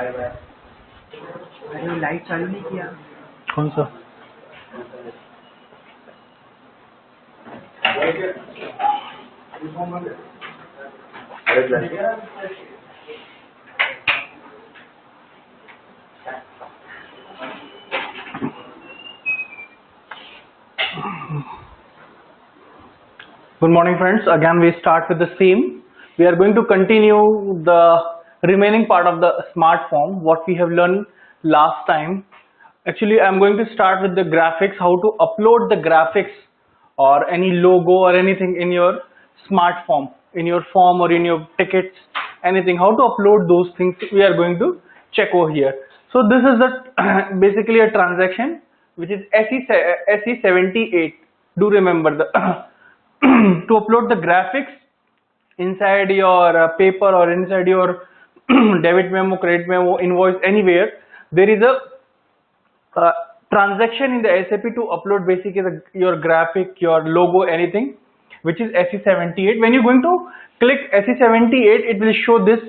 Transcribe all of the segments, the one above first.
अरे लाइट चालू नहीं किया। कौन सा? Good morning friends, again we start with the same. We are going to continue the remaining part of the smart form, what we have learned last time. Actually I am going to start with the graphics, how to upload the graphics or any logo or anything in your smart form, in your form or in your tickets, anything, how to upload those things we are going to check over here. So this is the basically a transaction which is SE78. Do remember the to upload the graphics inside your paper or inside your debit memo, credit memo, invoice, anywhere, there is a transaction in the SAP to upload basically your graphic, your logo, anything, which is SE78. When you're going to click SE78, it will show this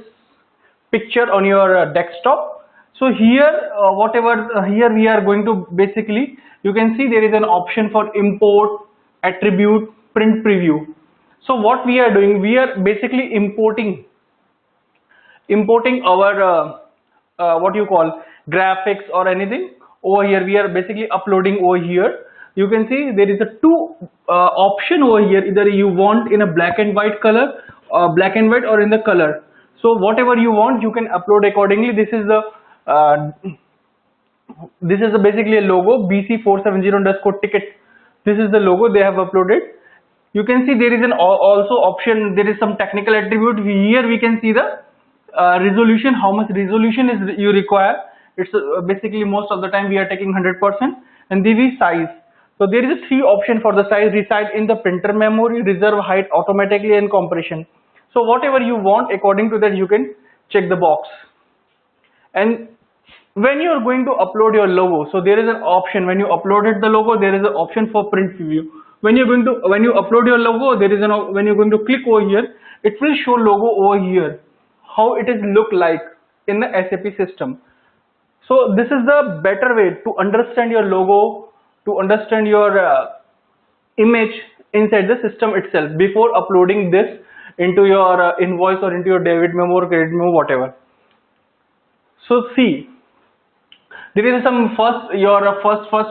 picture on your desktop. So here here we are going to basically, you can see there is an option for import, attribute, print preview. So what we are doing, we are basically importing our what you call graphics or anything over here. We are basically uploading over here. You can see there is a two option over here, either you want in a black and white color, black and white, or in the color. So whatever you want, you can upload accordingly. This is the basically a logo, BC470 underscore ticket. This is the logo they have uploaded. You can see there is an also option, there is some technical attribute. Here we can see the resolution, how much resolution is you require. It's basically most of the time we are taking 100%, and this is size. So there is a three option for the size: reside in the printer memory, reserve height automatically, and compression. So whatever you want, according to that you can check the box. And when you are going to upload your logo, so there is an option, when you uploaded the logo, there is an option for print preview. When you upload your logo, there is when you're going to click over here, it will show logo over here, how it is look like in the SAP system. So this is the better way to understand your logo, to understand your image inside the system itself before uploading this into your invoice or into your debit memo or credit memo, whatever. So see, there is some first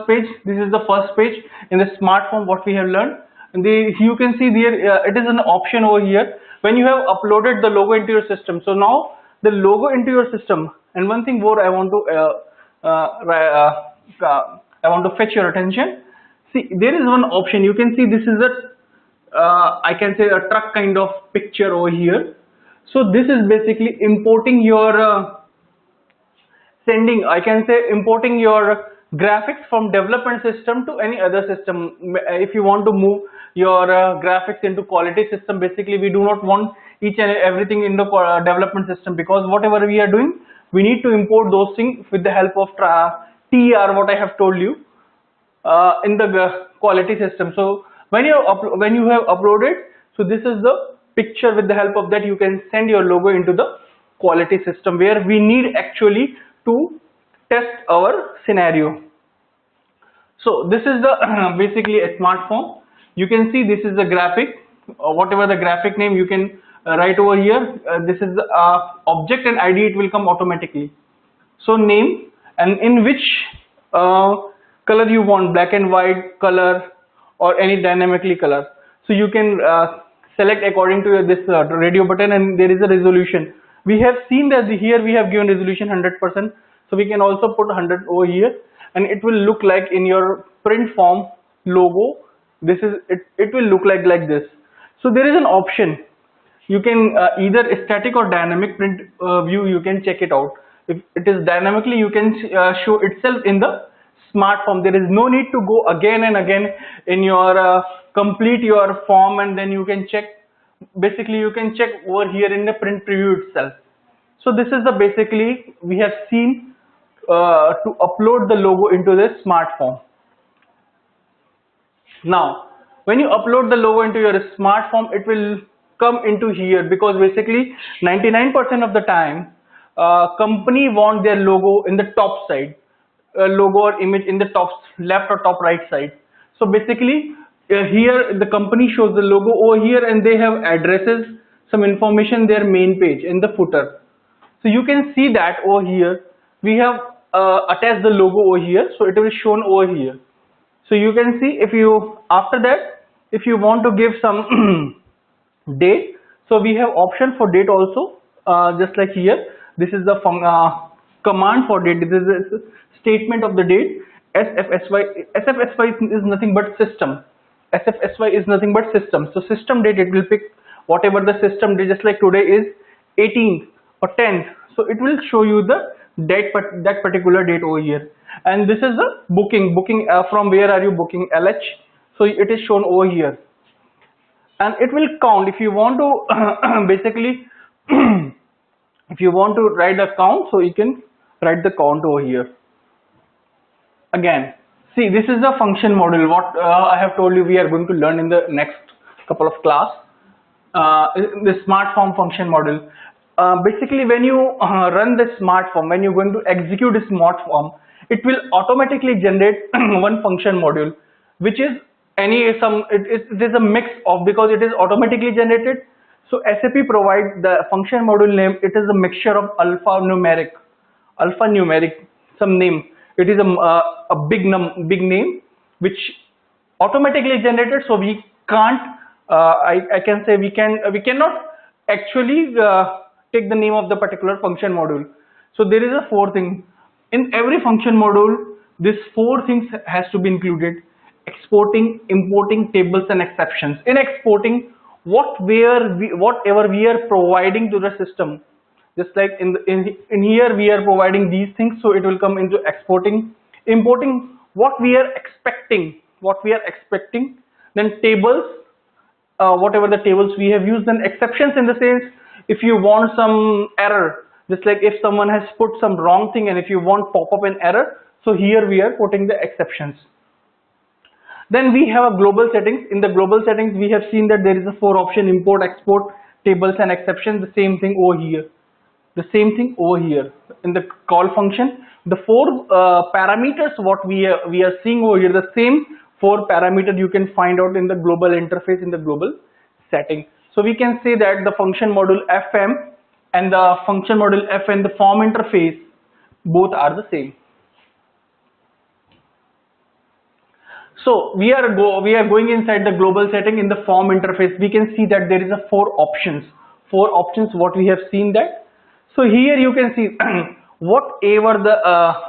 page. This is the first page in the smart form what we have learned. And you can see there it is an option over here when you have uploaded the logo into your system. So now the logo into your system. And one thing more I want to fetch your attention. See, there is one option. You can see this is I can say a truck kind of picture over here. So this is basically importing your importing your graphics from development system to any other system. If you want to move your graphics into quality system, basically we do not want each and everything in the development system, because whatever we are doing, we need to import those things with the help of TR, what I have told you, in the quality system. So when you have uploaded, so this is the picture. With the help of that you can send your logo into the quality system, where we need actually to test our scenario. So this is the basically a smart form. You can see this is the graphic, whatever the graphic name you can write over here. This is the object and ID, it will come automatically. So name, and in which color you want, black and white color or any dynamically color. So you can select according to this radio button, and there is a resolution. We have seen that here we have given resolution 100%, so we can also put 100 over here, and it will look like in your print form logo. This is it will look like this. So there is an option. You can either static or dynamic print view. You can check it out. If it is dynamically, you can show itself in the smart form. There is no need to go again and again in your complete your form, and then you can check. Basically you can check over here in the print preview itself. So this is the basically we have seen to upload the logo into the smart form. Now when you upload the logo into your smart form, it will come into here, because basically 99% of the time company want their logo in the top side, logo or image in the top left or top right side. So basically here the company shows the logo over here, and they have addresses, some information, their main page in the footer. So you can see that over here we have attached the logo over here, so it will be shown over here. So you can see, if you after that, if you want to give some date, so we have option for date also, just like here. This is the command for date. This is a statement of the date. SFSY is nothing but system. SFSY is nothing but system. So system date, it will pick whatever the system date, just like today is 18th or 10th. So it will show you the date, that particular date over here. And this is the booking. From where are you booking, LH. So it is shown over here. And it will count if you want to basically if you want to write a count, so you can write the count over here. Again, see, this is the function module, what I have told you we are going to learn in the next couple of class. The smart form function module. Basically when you run the smart form, when you're going to execute a smart form, it will automatically generate one function module, which is it is a mix of, because it is automatically generated. So SAP provides the function module name. It is a mixture of alphanumeric, some name. It is a big name which automatically generated. So we can't. I can say we cannot actually take the name of the particular function module. So there is a 4 thing in every function module. This 4 things has to be included: exporting, importing, tables, and exceptions. In exporting, whatever we are providing to the system, just like in here we are providing these things, so it will come into exporting. Importing, what we are expecting, then tables, whatever the tables we have used. Then exceptions, in the sense, if you want some error, just like if someone has put some wrong thing and if you want pop up an error, so here we are putting the exceptions. Then we have a global settings. In the global settings, we have seen that there is a 4 option: import, export, tables, and exceptions. The same thing over here. In the call function, the 4 parameters what we are seeing over here, the same 4 parameters you can find out in the global interface, in the global setting. So we can say that the function module FM and the function module FN, the form interface, both are the same. So we are going inside the global setting. In the form interface, we can see that there is a 4 options. What we have seen that. So here you can see whatever the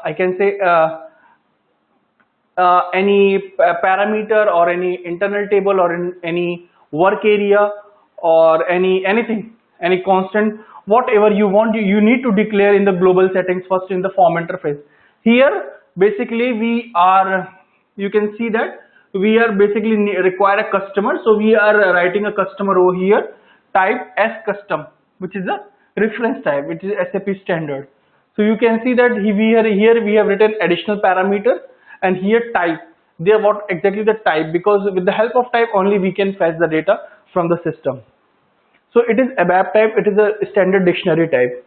I can say any parameter or any internal table or in any work area or anything, any constant, whatever you want, you need to declare in the global settings first in the form interface. Here basically you can see that we are basically require a customer. So we are writing a customer over here, type as custom, which is a reference type, which is SAP standard. So you can see that here we have written additional parameter, and here type. They are what exactly the type, because with the help of type only we can fetch the data from the system. So it is ABAP type, it is a standard dictionary type.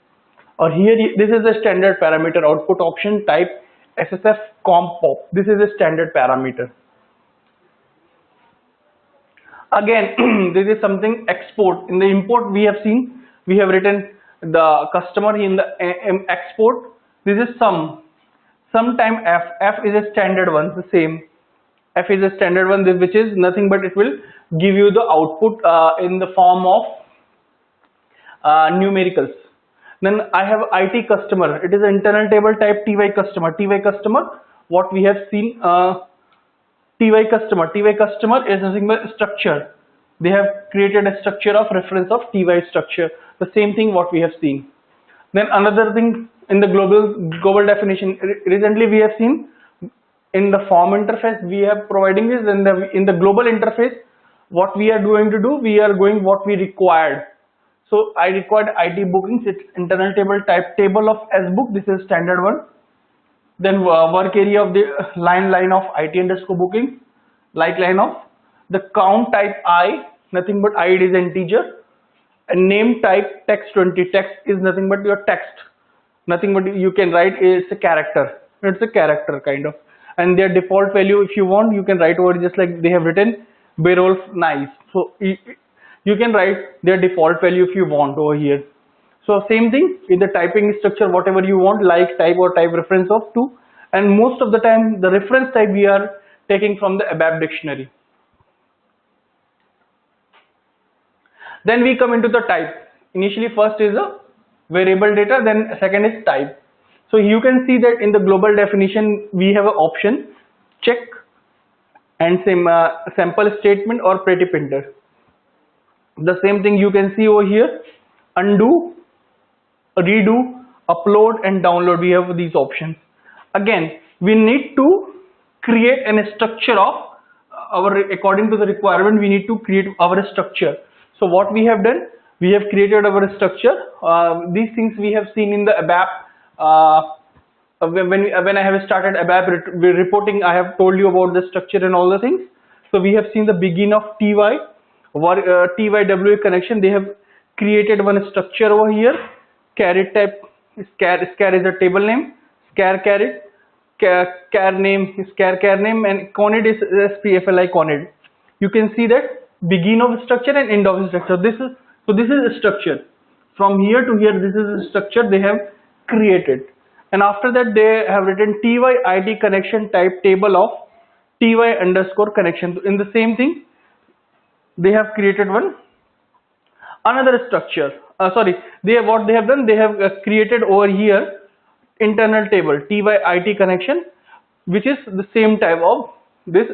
Or here this is a standard parameter, output option type SSF comp pop. This is a standard parameter. Again, this is something export. In the import we have seen, we have written the customer. In the export, this is sometime F is a standard one, the same. F is a standard one, which is nothing but it will give you the output in the form of numericals. Then I have IT customer. It is an internal table type TY customer. TY customer, what we have seen, TY customer is nothing but structure. They have created a structure of reference of TY structure. The same thing what we have seen. Then another thing in the global definition, recently we have seen in the form interface we have providing this. In the global interface, what we are going to do, we are going what we required. So I required IT bookings. It's internal table type table of S book. This is standard one. Then work area of the line of IT underscore booking, like line of the count type I, nothing but I is integer, and name type text 20. Text is nothing but your text. nothing but you can write is a character. It's a character kind of, and their default value, if you want, you can write over just like they have written Beowulf nice. So you can write their default value if you want over here. So same thing in the typing structure, whatever you want, like type or type reference of to, and most of the time the reference type we are taking from the ABAP dictionary. Then we come into the type. Initially first is a variable data, then second is type. So you can see that in the global definition we have an option check and sample statement or pretty printer. The same thing you can see over here, undo, redo, upload and download. We have these options. Again, we need to create a structure of our, according to the requirement we need to create our structure. So what we have done, we have created our structure. These things we have seen in the ABAP. When I have started ABAP reporting, I have told you about the structure and all the things. So we have seen the begin of TYWA connection. They have created one structure over here. Caret type, scar is a table name, scar caret, char name is char name, and conid is SPFLI conid. You can see that begin of structure and end of structure. This is a structure. From here to here, this is a structure they have created. And after that they have written TYID connection type table of TY underscore connection. In the same thing, they have created one another structure. What they have done, they have created over here internal table TYIT connection, which is the same type of this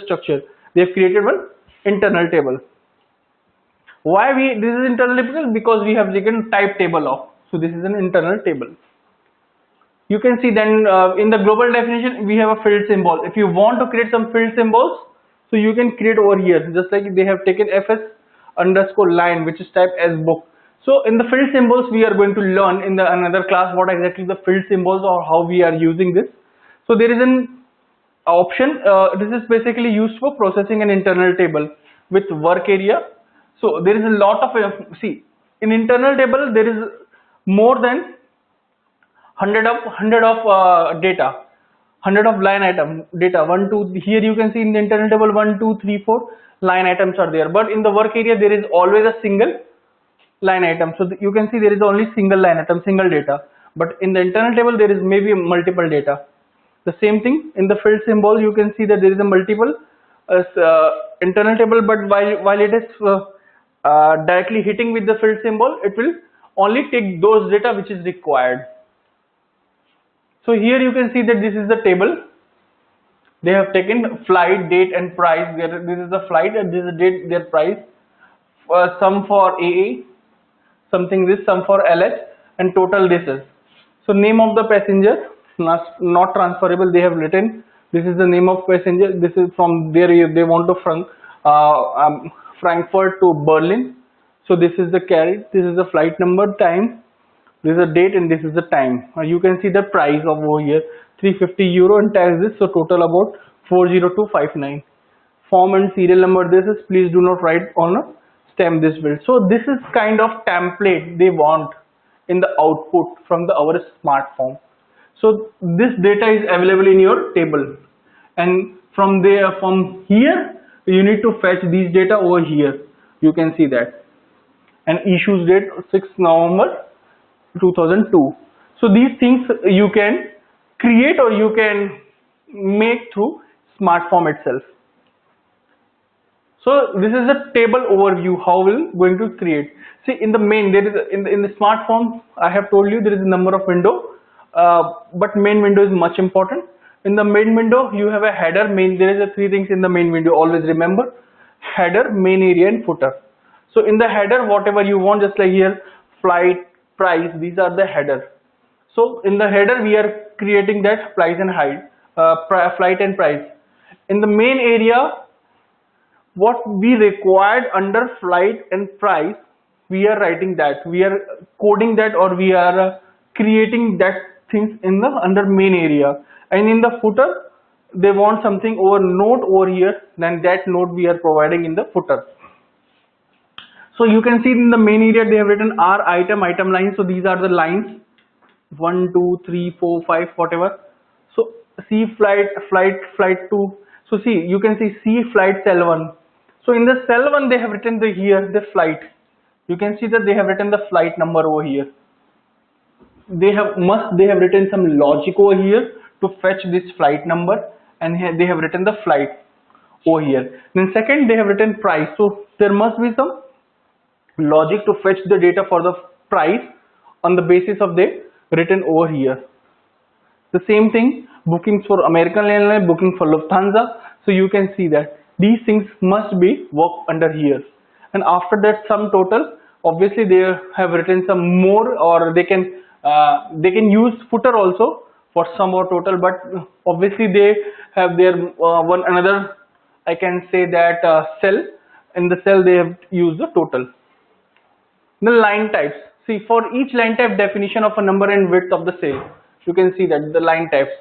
structure. They have created one internal table. Why this is internal table? Because we have taken type table of. So this is an internal table. You can see then in the global definition we have a field symbol. If you want to create some field symbols, so you can create over here, just like they have taken fs underscore line, which is typed as book. So in the field symbols we are going to learn in the another class what exactly the field symbols or how we are using this. So there is an option, this is basically used for processing an internal table with work area. So there is a lot of see, in internal table there is more than 100 of data, 100 of line item data, 1 2. Here you can see in the internal table 1 2 3 4 line items are there, but in the work area there is always a single line item. So you can see there is only single line item, single data, but in the internal table there is maybe multiple data. The same thing in the field symbol, you can see that there is a multiple internal table, but while it is directly hitting with the field symbol, it will only take those data which is required. So here you can see that this is the table. They have taken flight, date and price. This is the flight and this is the date, their price. Sum for AA, something this, sum for LH, and total this is. So name of the passenger, not transferable, they have written. This is the name of passenger. This is from there they want to Frankfurt to Berlin. So this is the carriage, this is the flight number, time, this is the date, and this is the time. You can see the price of over here, 350 euro, and tax this, so total about 40259. Form and serial number this is, please do not write on a stamp this bill. So this is kind of template they want in the output from our smart form. So this data is available in your table, and from here you need to fetch these data over here. You can see that, and issues date 6 November 2002. So these things you can create or you can make through smart form itself. So this is a table overview how we're going to create. See, in the main, there is in the smart form, I have told you there is a number of window, but main window is much important. In the main window you have a header, main. There is a 3 things in the main window, always remember: header, main area and footer. So in the header, whatever you want, just like here, flight, price, these are the header. So in the header we are creating that price and height, flight and price. In the main area, what we required under flight and price, we are writing that, we are coding that, or we are creating that things in the under main area. And in the footer, they want something over note over here, then that note we are providing in the footer. So you can see in the main area they have written R item, item line. So these are the lines 1 2 3 4 5 whatever. So C flight 2. So see, you can see C flight cell 1. So in the cell 1 they have written the here the flight. You can see that they have written the flight number over here. They have written some logic over here to fetch this flight number, and here they have written the flight over here. Then second, they have written price. So there must be some logic to fetch the data for the price on the basis of the written over here. The same thing, bookings for American Airlines, booking for Lufthansa. So you can see that these things must be worked under here. And after that, sum total. Obviously, they have written some more, or they can use footer also for sum or total. But obviously, they have their one another. I can say that cell. In the cell, they have used the total. The line types. See, for each line type, definition of a number and width of the cell. You can see that the line types.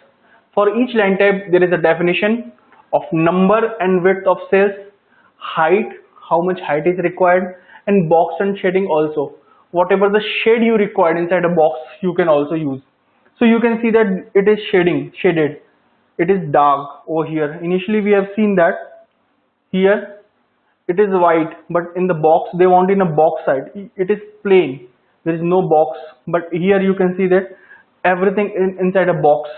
For each line type, there is a definition of number and width of cells, height, how much height is required, and box and shading also. Whatever the shade you required inside a box, you can also use. So you can see that it is shaded. It is dark over here. Initially, we have seen that here it is white, but in the box they want in a box side. It is plain. There is no box, but here you can see that everything inside a box.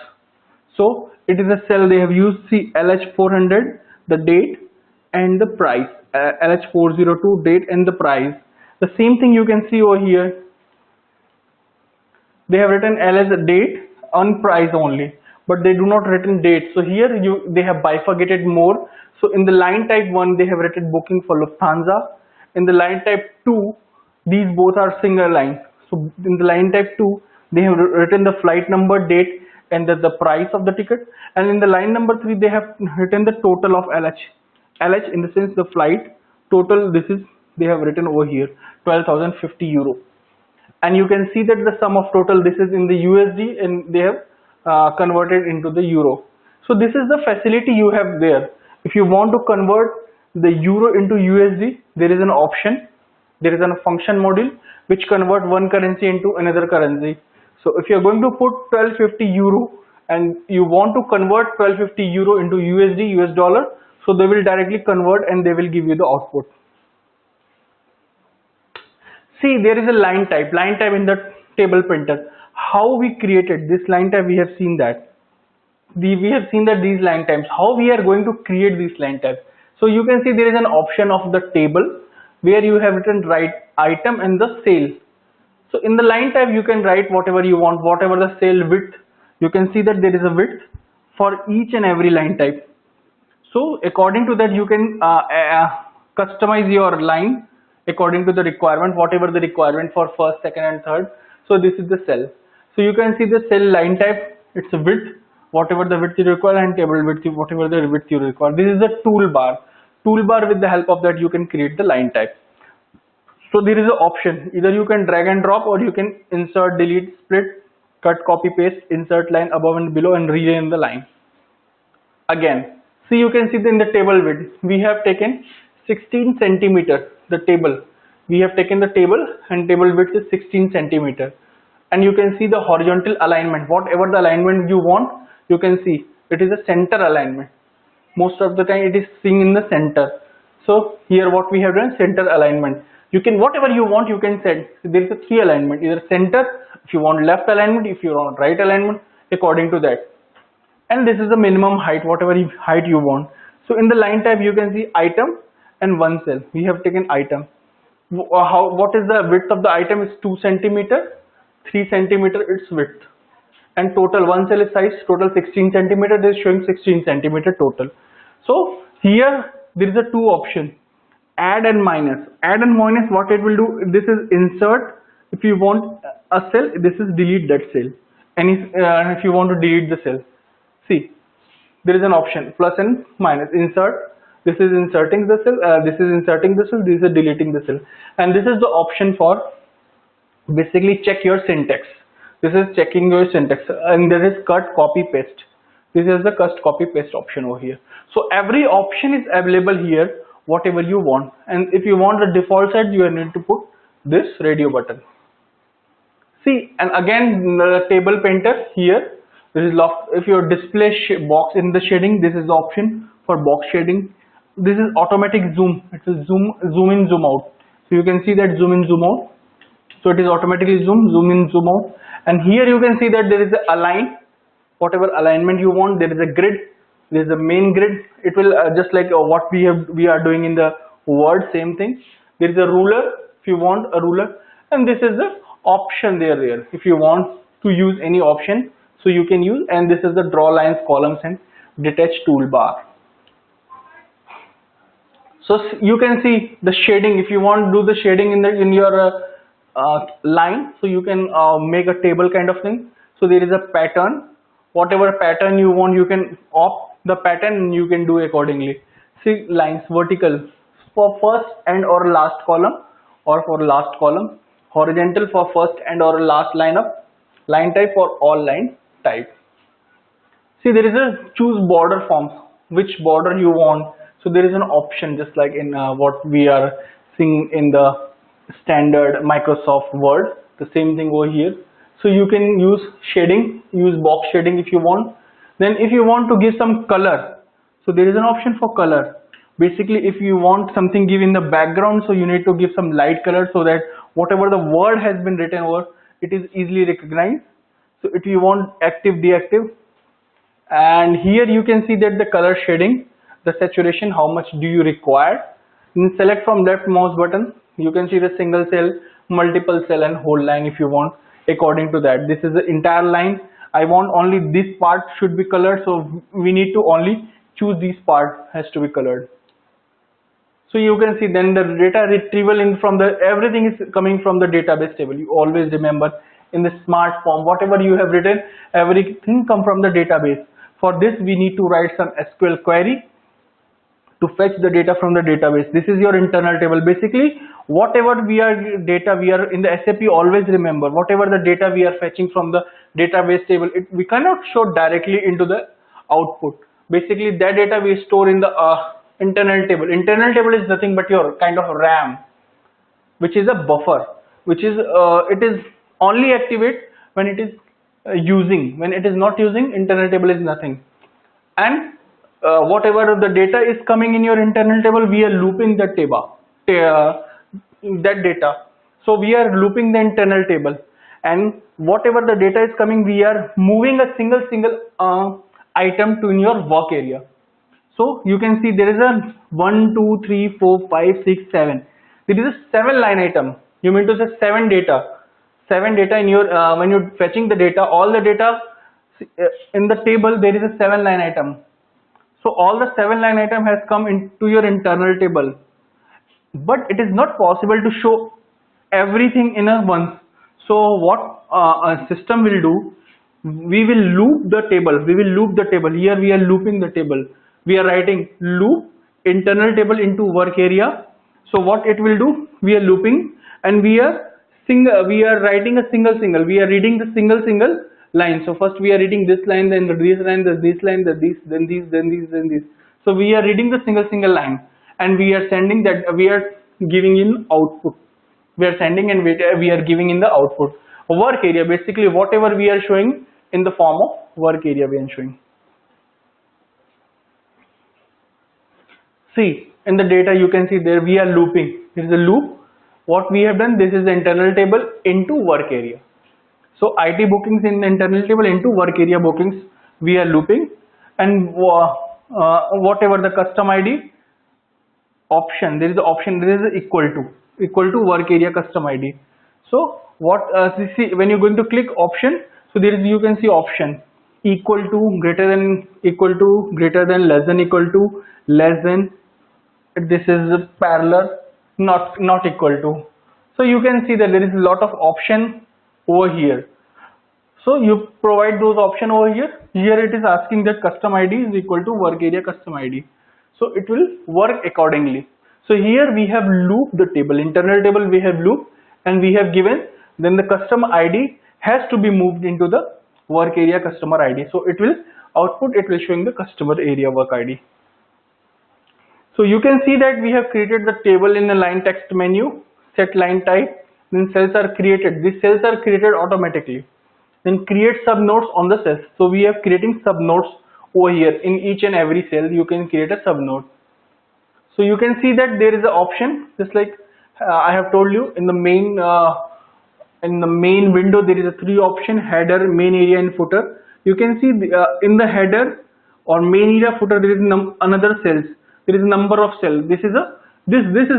So it is a cell they have used. See, LH400, the date and the price. LH402, date and the price. The same thing you can see over here. They have written L as a date on price only, but they do not written date. So here they have bifurcated more. So in the line type 1, they have written booking for Lufthansa. In the line type 2, these both are single line. So in the line type 2, they have written the flight number, date, and the price of the ticket. And in the line number 3, they have written the total of LH. LH in the sense the flight total. This is they have written over here 12,050 euro. And you can see that the sum of total, this is in the USD, and they have converted into the euro. So this is the facility you have there. If you want to convert the euro into USD, there is an option. There is a function module which convert one currency into another currency. So if you are going to put 1250 euro and you want to convert 1250 euro into USD, US dollar, so they will directly convert and they will give you the output. See, there is a line type in the table printer. How we created this line type, we have seen that. We have seen that these line types, how we are going to create these line types. So you can see there is an option of the table where you have written write item and the sale. So in the line type, you can write whatever you want, whatever the sale width. You can see that there is a width for each and every line type. So according to that, you can customize your line according to the requirement, whatever the requirement for first, second and third. So this is the cell. So you can see the cell line type, it's a width, whatever the width you require, and table width, whatever the width you require. This is the toolbar. With the help of that, you can create the line type. So there is an option, either you can drag and drop, or you can insert, delete, split, cut, copy, paste, insert line above and below, and rename the line. Again, see, you can see in the table width, we have taken 16 centimeter, the table. We have taken the table and table width is 16 centimeter. And you can see the horizontal alignment, whatever the alignment you want, you can see it is a center alignment. Most of the time it is seen in the center. So here what we have done, center alignment. You can, whatever you want, you can set. There is a 3 alignment, either center, if you want left alignment, if you want right alignment, according to that. And this is the minimum height, whatever height you want. So in the line type, you can see item and one cell. We have taken item. What is the width of the item? Is 2 centimeter, 3 centimeter its width, and total one cell is size total 16 centimeter. This is showing 16 centimeter total. So here there is a 2 option, add and minus. Add and minus, what it will do, this is insert. If you want a cell, this is delete that cell. And if you want to delete the cell, see, there is an option, plus and minus. Insert, this is inserting the cell, this is inserting the cell, this is deleting the cell. And this is the option for basically check your syntax. This is checking your syntax, and there is cut, copy, paste. This is the cut, copy, paste option over here. So every option is available here, whatever you want. And if you want the default set, you need to put this radio button. See, and again the table painter here. This is lock. If your display box in the shading, this is the option for box shading. This is automatic zoom. It will zoom in, zoom out. So you can see that zoom in, zoom out. So it is automatically zoom in, zoom out. And here you can see that there is a align. Whatever alignment you want, there is a grid. There is a main grid. It will just like what we are doing in the Word, same thing. There is a ruler if you want a ruler, and this is the option there. If you want to use any option, so you can use, and this is the draw lines, columns, and detach toolbar. So you can see the shading. If you want to do the shading in your line, so you can make a table kind of thing. So there is a pattern. Whatever pattern you want, you can opt the pattern and you can do accordingly. See, lines vertical for first and or last column, or for last column. Horizontal for first and or last line up. Line type for all line type. See, there is a choose border forms, which border you want. So there is an option just like in what we are seeing in the standard Microsoft Word, the same thing over here. So you can use shading, use box shading if you want. Then if you want to give some color, so there is an option for color. Basically, if you want something give in the background, so you need to give some light color so that whatever the word has been written over, it is easily recognized. So if you want active, deactive, and here you can see that the color shading, the saturation, how much do you require. And select from left mouse button. You can see the single cell, multiple cell, and whole line if you want. According to that, this is the entire line. I want only this part should be colored, so we need to only choose this part has to be colored. So you can see then the data retrieval from the everything is coming from the database table. You always remember in the smart form, whatever you have written, everything come from the database. For this we need to write some SQL query to fetch the data from the database. This is your internal table. Basically, whatever data we are in the SAP, always remember whatever the data we are fetching from the database table, we cannot show directly into the output. Basically, that data we store in the internal table. Internal table is nothing but your kind of RAM, which is a buffer, which is it is only activate when it is using. When it is not using, internal table is nothing. And whatever the data is coming in your internal table, we are looping that table, that data. So we are looping the internal table, and whatever the data is coming, we are moving a single item to in your work area. So you can see there is a 1, 2, 3, 4, 5, 6, 7. There is a 7 line item. You mean to say 7 data. 7 data in your when you're fetching the data, all the data in the table, there is a 7 line item. So all the 7 line item has come into your internal table, but it is not possible to show everything in a once. So what a system will do, we will loop the table. Here we are looping the table. We are writing loop internal table into work area. So what it will do, we are looping, and we are writing a single. We are reading the single line. So first we are reading this line, then this line, then this line, then this, then this, then this, then this. So we are reading the single line, and we are sending that, we are giving in output. We are sending and we are giving in the output. Work area, basically whatever we are showing in the form of work area we are showing. See, in the data you can see there we are looping. There is a loop. What we have done, this is the internal table into work area. So IT bookings in the internal table into work area bookings we are looping, and whatever the custom ID option, there is the option, there is equal to work area custom ID. So what see, when you're going to click option, so there is, you can see option equal to, greater than, equal to, greater than, less than, equal to, less than, this is parallel, not equal to. So you can see that there is a lot of option over here. So you provide those option over here. Here it is asking that custom ID is equal to work area custom ID. So it will work accordingly. So here we have looped the table, internal table we have looped, and we have given, then the custom ID has to be moved into the work area customer ID. So it will output, it will showing the customer area work ID. So you can see that we have created the table in the line text menu, set line type, then cells are created. These cells are created automatically. Then create subnodes on the cells. So we are creating subnodes over here. In each and every cell you can create a subnode. So you can see that there is an option, just like I have told you, in the main window there is a 3 option: header, main area and footer. You can see in the header or main area, footer, there is another cells. There is a number of cells. This is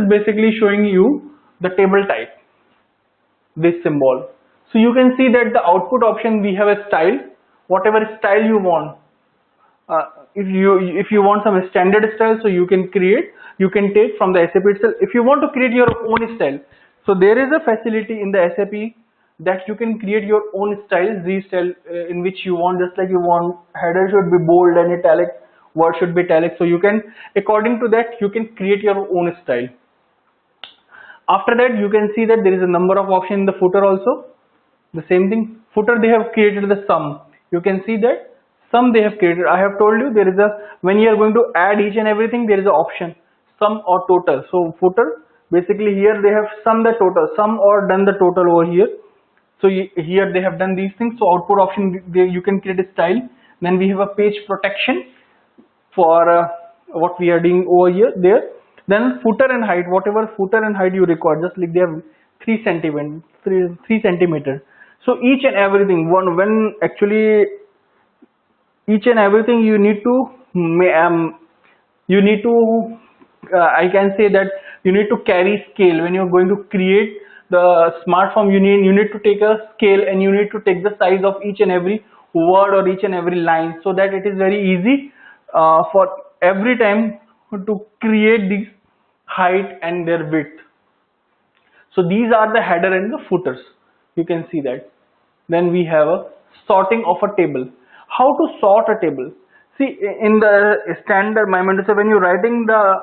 basically showing you the table type, this symbol. So you can see that the output option, we have a style, whatever style you want. If you want some standard style, so you can take from the SAP itself. If you want to create your own style, so there is a facility in the SAP that you can create your own style, style in which you want. Just like you want header should be bold and italic, word should be italic, so you can, according to that, you can create your own style. After that, you can see that there is a number of options in the footer also. The same thing, footer they have created the sum. You can see that sum they have created. I have told you there is when you are going to add each and everything, there is an option sum or total. So footer, basically here they have sum the total, sum or done the total over here. So here they have done these things. So output option, you can create a style. Then we have a page protection for what we are doing over here there. Then footer and height, whatever footer and height you require, just like they have 3 centimeter. So each and everything, each and everything you need to I can say that you need to carry scale. When you're going to create the smart form, you need to take a scale, and you need to take the size of each and every word or each and every line, so that it is very easy for every time to create these height and their width. So these are the header and the footers. You can see that. Then we have a sorting of a table. How to sort a table? See, in the standard, when you're writing the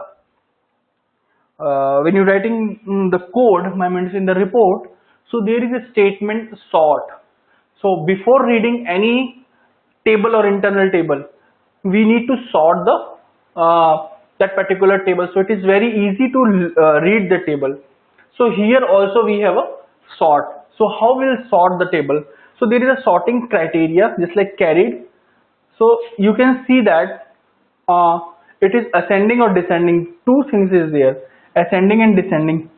code, in the report, so there is a statement sort. So before reading any table or internal table, we need to sort that particular table. So it is very easy to read the table. So here also we have a sort. So how we'll sort the table? So there is a sorting criteria, just like carried. So you can see that it is ascending or descending. 2 things is there, ascending and descending.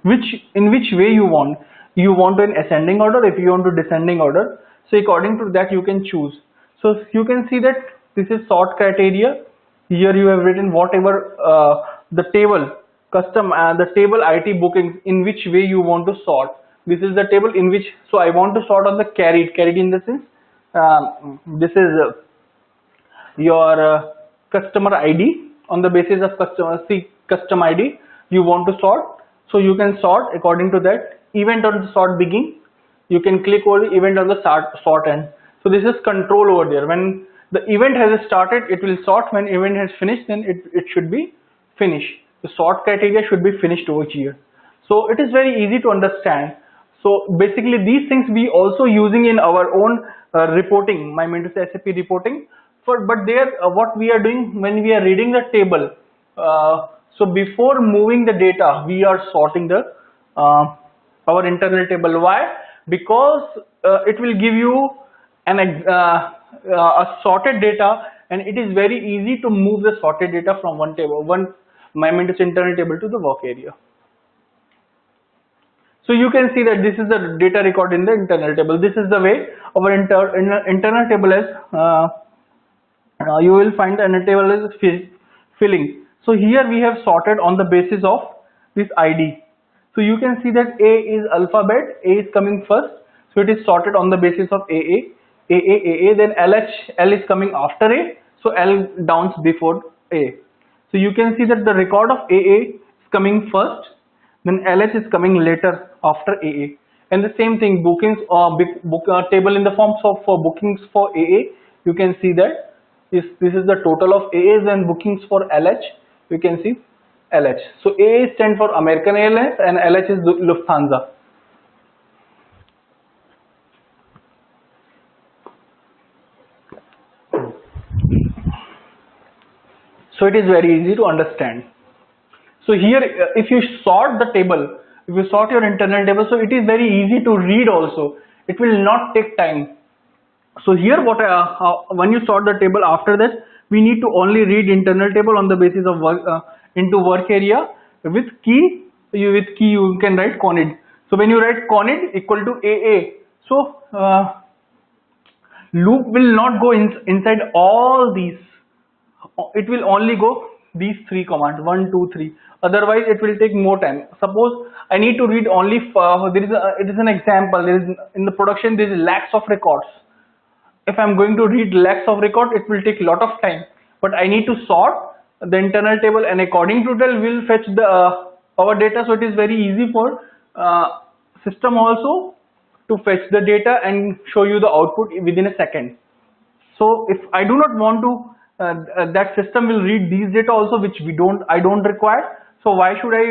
In which way you want? You want an ascending order, if you want to descending order. So according to that you can choose. So you can see that this is sort criteria. Here you have written whatever the table the table IT bookings, in which way you want to sort. This is the table in which, so I want to sort on the carried in the sense this is your customer ID. On the basis of custom ID you want to sort, so you can sort according to that. Event on the sort begin, you can click over the event on the sort end. So this is control over there. When the event has started, it will sort. When event has finished, then it should be finished. The sort criteria should be finished over here. So it is very easy to understand. So basically these things we also using in our own reporting, SAP reporting. But there what we are doing when we are reading the table, so before moving the data, we are sorting the our internal table. Why? Because it will give you a sorted data, and it is very easy to move the sorted data from one internal table to the work area. So you can see that this is the data record in the internal table. This is the way our internal table is. You will find the internal table is filling. So here we have sorted on the basis of this ID. So you can see that A is alphabet, A is coming first, so it is sorted on the basis of AA, then L is coming after A, so L downs before A. So you can see that the record of AA is coming first, then LH is coming later after AA. And the same thing, bookings or table in the forms of for bookings for AA, you can see that this is the total of AAs and bookings for LH. You can see LH. So AA stands for American Airlines and LH is Lufthansa. So it is very easy to understand. So here if you sort the table, if you sort your internal table, so it is very easy to read also. It will not take time. So here when you sort the table, after that we need to only read internal table on the basis of work into work area with key. You can write conid. So when you write conid equal to AA, so loop will not go inside all these. It will only go these three commands, 1 2 3. Otherwise it will take more time. Suppose I need to read only it is an example. There is in the production there is lakhs of records. If I'm going to read lakhs of record, it will take a lot of time, but I need to sort the internal table, and according to that will fetch the our data. So it is very easy for system also to fetch the data and show you the output within a second. So if I do not want to that system will read these data also, which I don't require. So why should I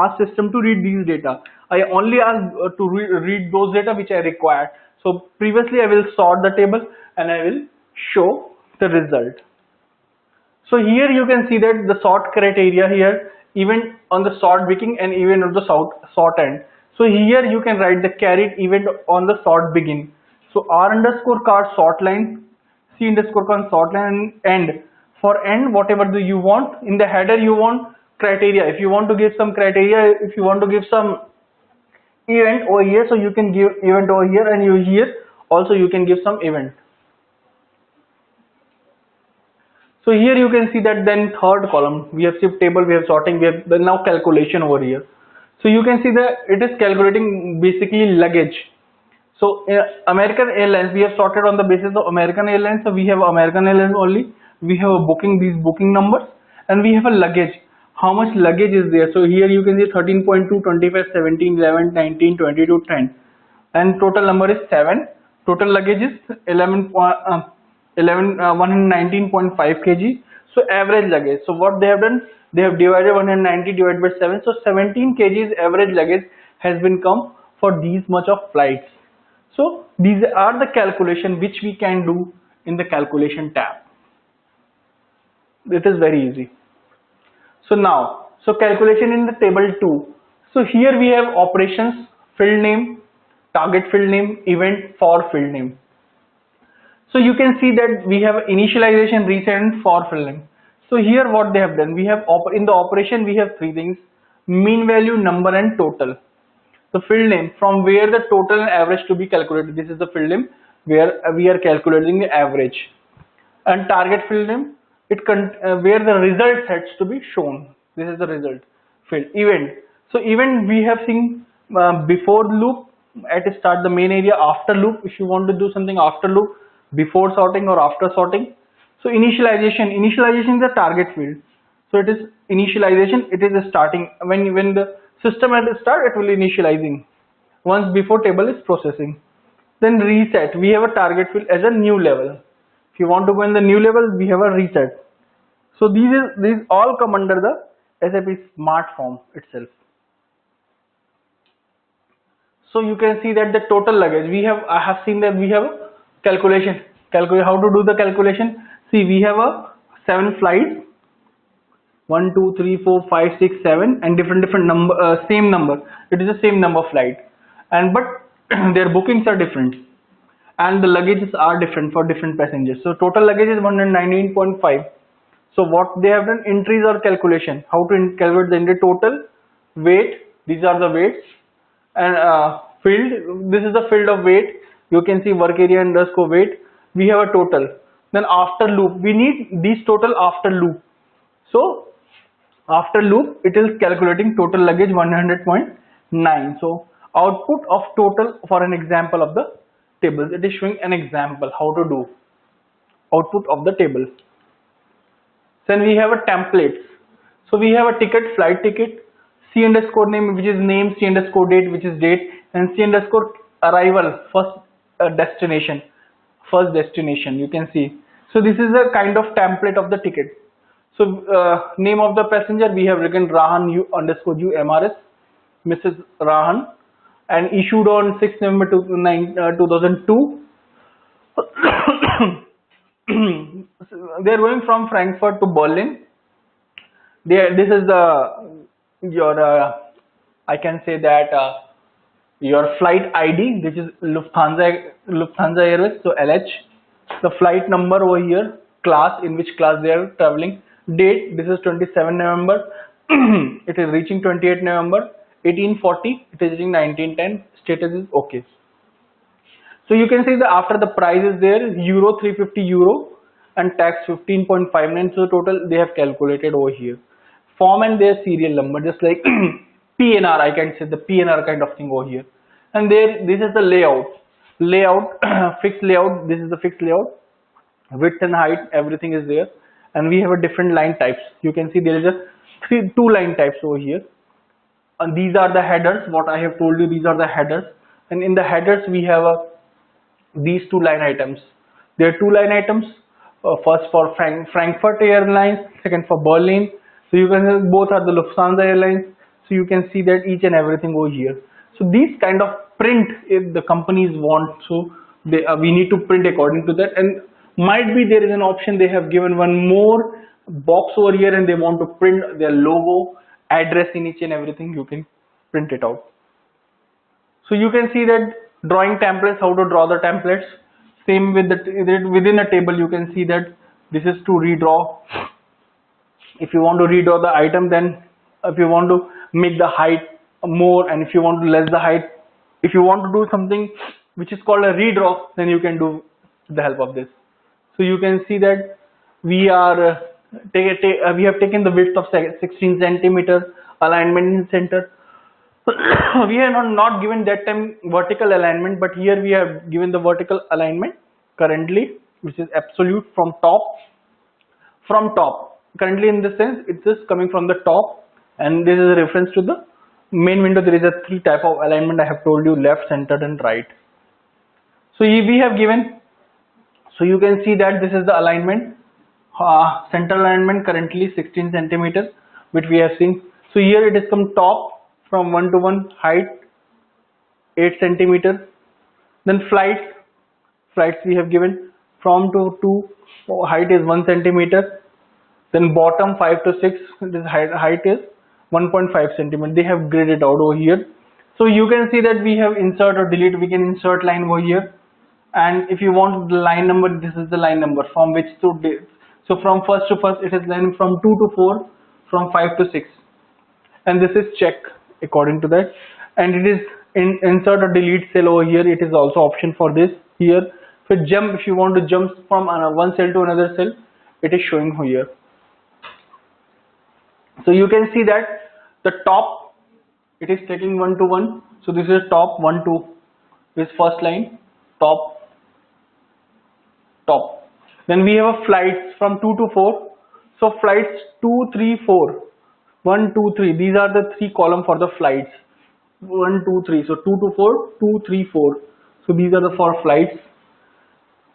ask system to read these data? I only ask to read those data which I require. So previously I will sort the table and I will show the result. So here you can see that the sort criteria here, even on the sort begin and even on the sort end. So here you can write the carried event on the sort begin. So r underscore card sort line, c underscore card sort line, and end. For end, whatever you want. In the header you want criteria. If you want to give some criteria, if you want to give some event over here, so you can give event over here, and here also you can give some event. So here you can see that then third column we have shift table, we have sorting, we have the now calculation over here. So you can see that it is calculating basically luggage. So American Airlines, we have sorted on the basis of American Airlines. So we have American Airlines only. We have a these booking numbers, and we have a luggage. How much luggage is there? So here you can see 13.2, 25, 17, 11, 19, 22, 10, and total number is 7. Total luggage is 119.5 kg. So average luggage. So what they have done, they have divided 190 divided by 7. So 17 kgs average luggage has been come for these much of flights. So these are the calculation which we can do in the calculation tab. It is very easy. So now, calculation in the table 2. So here we have operations, field name, target field name, event, for field name. So you can see that we have initialization, reset, and for field name. So here what they have done, we have in the operation we have three things: mean value, number, and total. The field name, from where the total and average to be calculated. This is the field name where we are calculating the average. And target field name, where the result has to be shown. This is the result field. Event, so event we have seen before loop at start the main area, after loop if you want to do something after loop, before sorting or after sorting. So initialization is the target field. So it is initialization, it is starting when the system at the start, it will initializing once before table is processing. Then reset, we have a target field as a new level. If you want to go in the new level, we have a reset. So these all come under the SAP Smart Form itself. So you can see that the total luggage I have seen that we have a calculation. How to do the calculation? See, we have a 7 flights, 1 2 3 4 5 6 7, and different number, same number. It is the same number flight, and but their bookings are different, and the luggages are different for different passengers. So total luggage is 119.5. So what they have done, entries or calculation. How to calculate the entry? Total, weight. These are the weights, and field. This is the field of weight. You can see work area underscore weight. We have a total. Then after loop, we need these total after loop. So after loop, it is calculating total luggage 100.9. So output of total for an example of the tables. It is showing an example how to do output of the table. Then we have a templates. So we have a ticket, flight ticket, C underscore name, which is name, C underscore date, which is date, and C underscore arrival, first destination. You can see. So this is a kind of template of the ticket. So name of the passenger, we have written Rahan U underscore U MRS, Mrs. Rahan, and issued on 6 November 2002. They are going from Frankfurt to Berlin. This is your I can say that your flight ID, which is Lufthansa Airways, so LH, the flight number over here, class, in which class they are traveling, date, this is 27 November, it is reaching 28 November, 1840, it is reaching 1910, status is okay. So you can see that after the price is there, euro 350 euro and tax 15.59, so total they have calculated over here. Form and their serial number, just like PNR, I can say the PNR kind of thing over here. And there, this is the layout, fixed layout, this is the fixed layout, width and height, everything is there. And we have a different line types. You can see there is a two line types over here. And these are the headers, what I have told you, these are the headers. And in the headers, we have these two line items. There are two line items, first for Frankfurt Airlines, second for Berlin. So you can see both are the Lufthansa Airlines. So you can see that each and everything over here. So these kind of print, if the companies want, so we need to print according to that. And might be there is an option they have given one more box over here and they want to print their logo, address in each and everything, you can print it out. So you can see that drawing templates, how to draw the templates. Same with within a table, you can see that this is to redraw. If you want to redraw the item, then if you want to make the height more, and if you want to less the height, if you want to do something which is called a redraw, then you can do the help of this. So you can see that we are we have taken the width of 16 centimeters, alignment in center. We have not given that time vertical alignment, but here we have given the vertical alignment currently, which is absolute from top. Currently, in this sense, it's just coming from the top, and this is a reference to the main window. There is a three type of alignment I have told you: left, centered, and right. So we have given. So you can see that this is the alignment, center alignment currently 16 centimeters, which we have seen. So here it is come top from 1 to 1, height 8 centimeters. Then flights we have given from to height is 1 centimeter. Then bottom 5 to 6, this height is 1.5 centimeter. They have graded out over here. So you can see that we have insert or delete. We can insert line over here. And if you want the line number, this is the line number from which to date. So from first to first, it is line from 2 to 4, from 5 to 6. And this is check according to that. And it is insert or delete cell over here. It is also option for this here. So jump, if you want to jump from one cell to another cell, it is showing here. So you can see that the top, it is taking 1 to 1. So this is top 1 to this first line, top. Then we have a flights from 2 to 4. So flights 2, 3, 4. 1, 2, 3. These are the three column for the flights. 1, 2, 3. So 2 to 4, 2, 3, 4. So these are the for flights.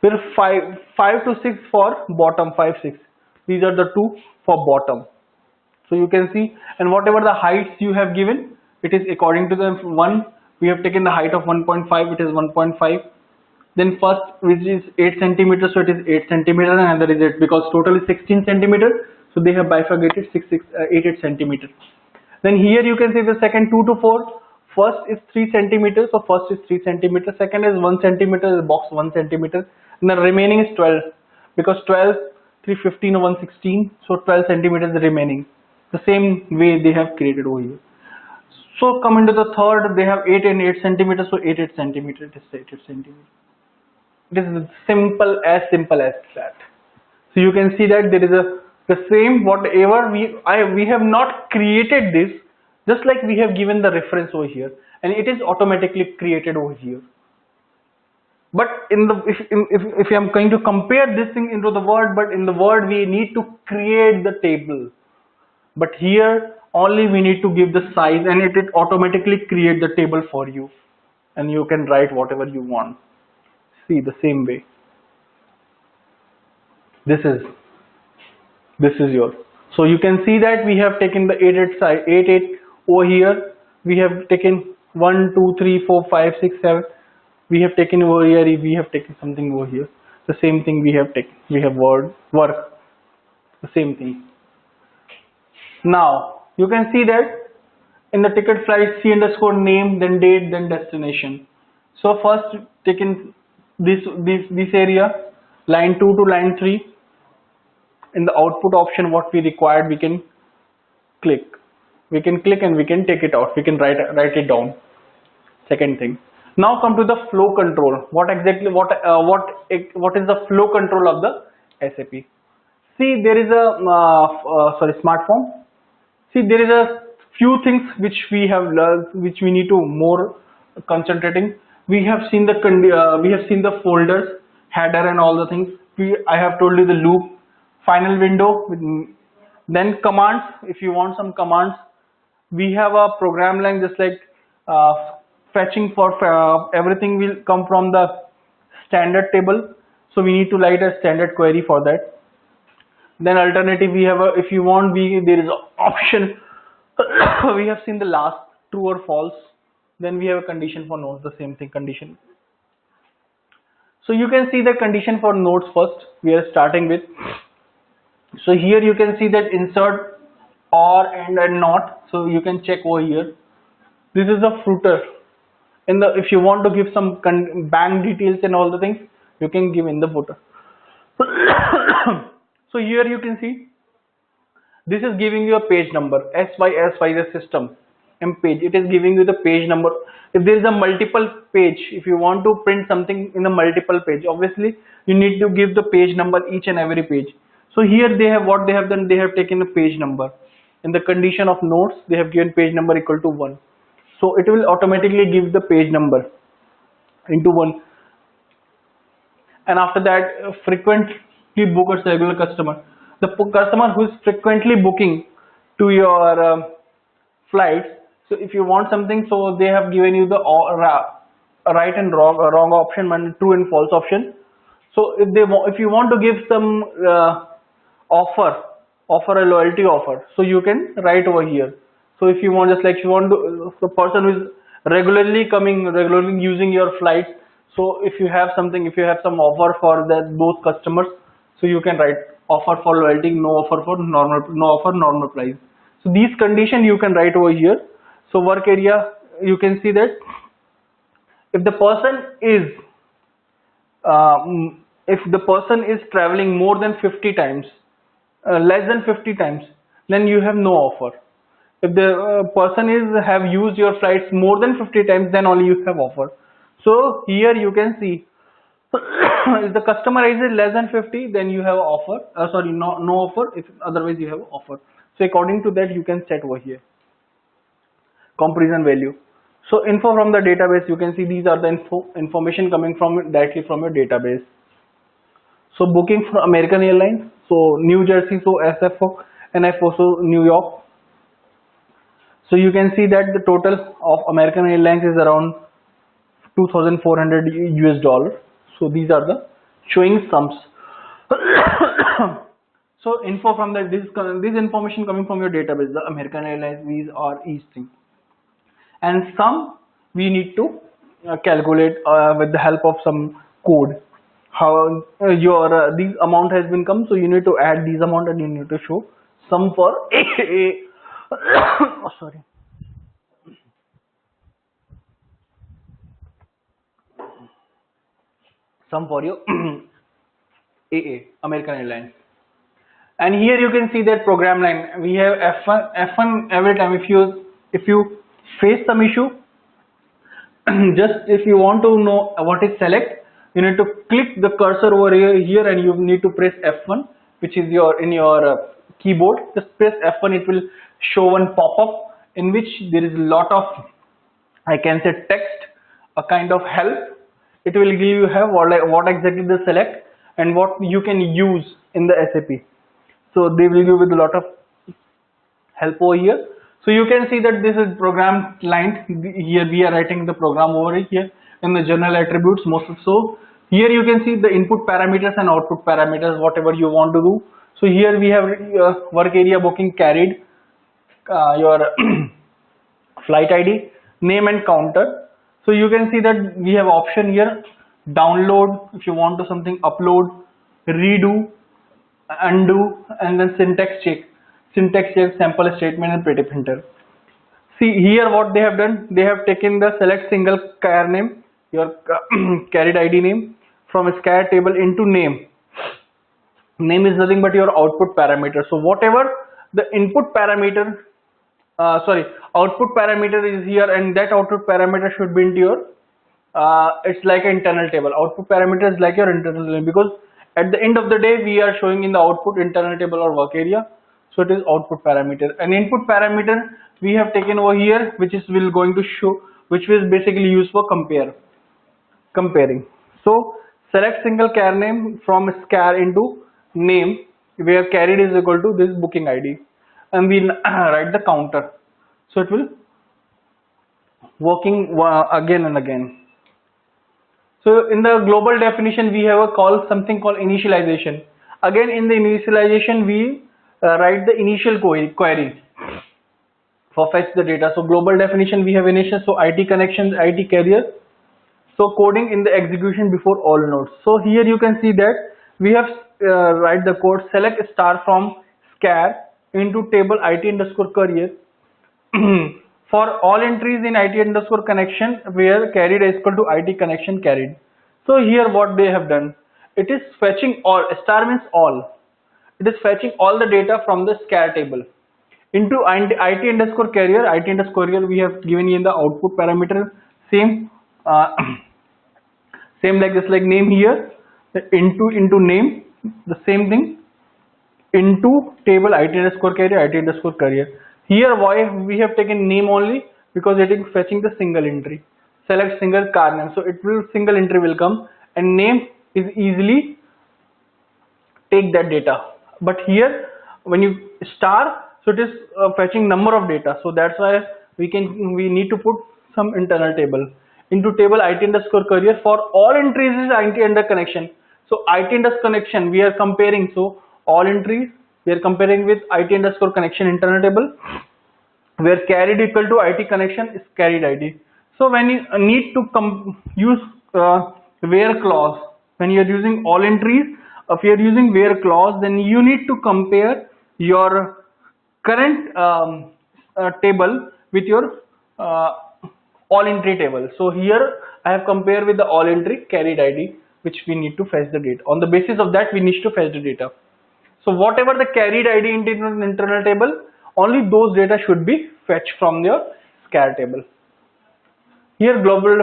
There are 5 to 6 for bottom, 5, 6. These are the two for bottom. So you can see, and whatever the heights you have given, it is according to the one. We have taken the height of 1.5. It is 1.5. Then first, which is 8 centimeters, so it is 8 centimeters, and another is 8 because total is 16 centimeters. So they have bifurcated 8 centimeters. Then here you can see the second 2 to 4. First is 3 centimeters, so first is 3 centimeters. Second is 1 centimeter, the box 1 centimeter, and the remaining is 12 because 12, 315 or 116, so 12 centimeters the remaining. The same way they have created over here. So coming to the third, they have 8 and 8 centimeters, so 8 centimeters. It is 8 centimeters. It is simple as that. So you can see that there is the same whatever we have not created this, just like we have given the reference over here, and it is automatically created over here. But in the if I am going to compare this thing into the Word, but in the Word we need to create the table. But here only we need to give the size, and it automatically create the table for you, and you can write whatever you want. See, the same way. This is yours. So you can see that we have taken the 8 over here. We have taken 1, 2, 3, 4, 5, 6, 7. We have taken over here. We have taken something over here. The same thing we have taken. We have work. The same thing. Now you can see that in the ticket flight, C underscore name, then date, then destination. So first take in this area, line 2 to line 3. In the output option, what we required, we can click. We can click and we can take it out. We can write it down. Second thing. Now come to the flow control. What is the flow control of the SAP? See, there is a smartphone. See, there is a few things which we have learned, which we need to more concentrating. We have seen the folders, header, and all the things. I have told you the loop, final window, then commands. If you want some commands, we have a program line, just like fetching for everything will come from the standard table. So we need to write a standard query for that. Then alternative, we have if you want, there is an option. We have seen the last, true or false. Then we have a condition for nodes, the same thing, condition. So you can see the condition for nodes first. We are starting with. So here you can see that insert or and not. So you can check over here. This is the footer. If you want to give some bank details and all the things, you can give in the footer. So here you can see this is giving you a page number, SY the system, and page. It is giving you the page number. If there is a multiple page, if you want to print something in a multiple page, obviously you need to give the page number each and every page. So here they have what they have done. They have taken a page number. In the condition of nodes, they have given page number equal to 1. So it will automatically give the page number into 1. And after that, frequently bookers, regular customer. The customer who is frequently booking to your flights. So if you want something, so they have given you the right and wrong option, and true and false option. So if you want to give some offer a loyalty offer, so you can write over here. So if you want, just like you want to, the person who is regularly using your flights. So if you have some offer for those customers, so you can write offer for loyalty, no offer normal price. So these conditions you can write over here. So work area, you can see that if the person is traveling more than 50 times, less than 50 times, then you have no offer. If the person have used your flights more than 50 times, then only you have offer. So here you can see if the customer is less than 50, then you have offer. No offer. If otherwise you have offer. So according to that, you can set over here comparison value. So info from the database, you can see these are the information coming directly from your database. So booking for American Airlines, so New Jersey, so SFO, NFO, so New York. So you can see that the total of American Airlines is around $2,400 US. So these are the showing sums. So info from that, this information coming from your database, the American Airlines, these are each thing. And some we need to calculate with the help of some code. How your this amount has been come, so you need to add this amount and you need to show sum for sum for your AA, American Airlines. And here you can see that program line. We have F1 every time. If you face some issue, just if you want to know what is select, you need to click the cursor over here and you need to press F1, which is in your keyboard. Just press F1, it will show one pop-up in which there is a lot of, I can say, text, a kind of help. It will give you what exactly the select and what you can use in the SAP. So they will give you a lot of help over here. So you can see that this is program line. Here we are writing the program over here in the general attributes most of. So here you can see the input parameters and output parameters, whatever you want to do. So here we have work area booking carried, your flight ID, name and counter. So you can see that we have option here, download if you want to something, upload, redo, undo, and then syntax check, sample statement and pretty printer. See here what they have done. They have taken the select single char name, your carried ID name, from a scar table into name. Name is nothing but your output parameter. So whatever the input parameter, output parameter is here, and that output parameter should be into your, it's like an internal table. Output parameter is like your internal table, because at the end of the day we are showing in the output internal table or work area. So it is output parameter. And input parameter we have taken over here, which is will going to show, which is basically used for comparing. So select single char name from scar into name, where carried is equal to this booking ID, and we write the counter. So it will working again and again. So in the global definition we have something called initialization. Again in the initialization we write the initial query for fetch the data. So global definition we have initial, so IT connections, IT carrier. So coding in the execution before all nodes. So here you can see that we have write the code select star from scar into table IT underscore carrier for all entries in IT underscore connection where carried is equal to IT connection carried. So here what they have done, it is fetching all, star means all. It is fetching all the data from the scar table into IT underscore carrier. IT underscore carrier we have given in the output parameter, same same like this, like name here, into name, the same thing, into table IT underscore carrier, IT underscore carrier. Here why we have taken name only, because it is fetching the single entry. Select single car name, so it will single entry will come, and name is easily take that data. But here when you star, so it is fetching number of data. So that's why we need to put some internal table into table IT underscore carrier for all entries is IT under connection. So IT underscore connection we are comparing. So all entries we are comparing with IT underscore connection internal table, where carried equal to IT connection is carried ID. So when you need to use where clause, when you are using all entries, if you are using where clause, then you need to compare your current table with your all entry table. So here I have compared with the all entry carried ID, which we need to fetch the data. On the basis of that we need to fetch the data. So whatever the carried ID in internal table, only those data should be fetched from your scar table. Here global,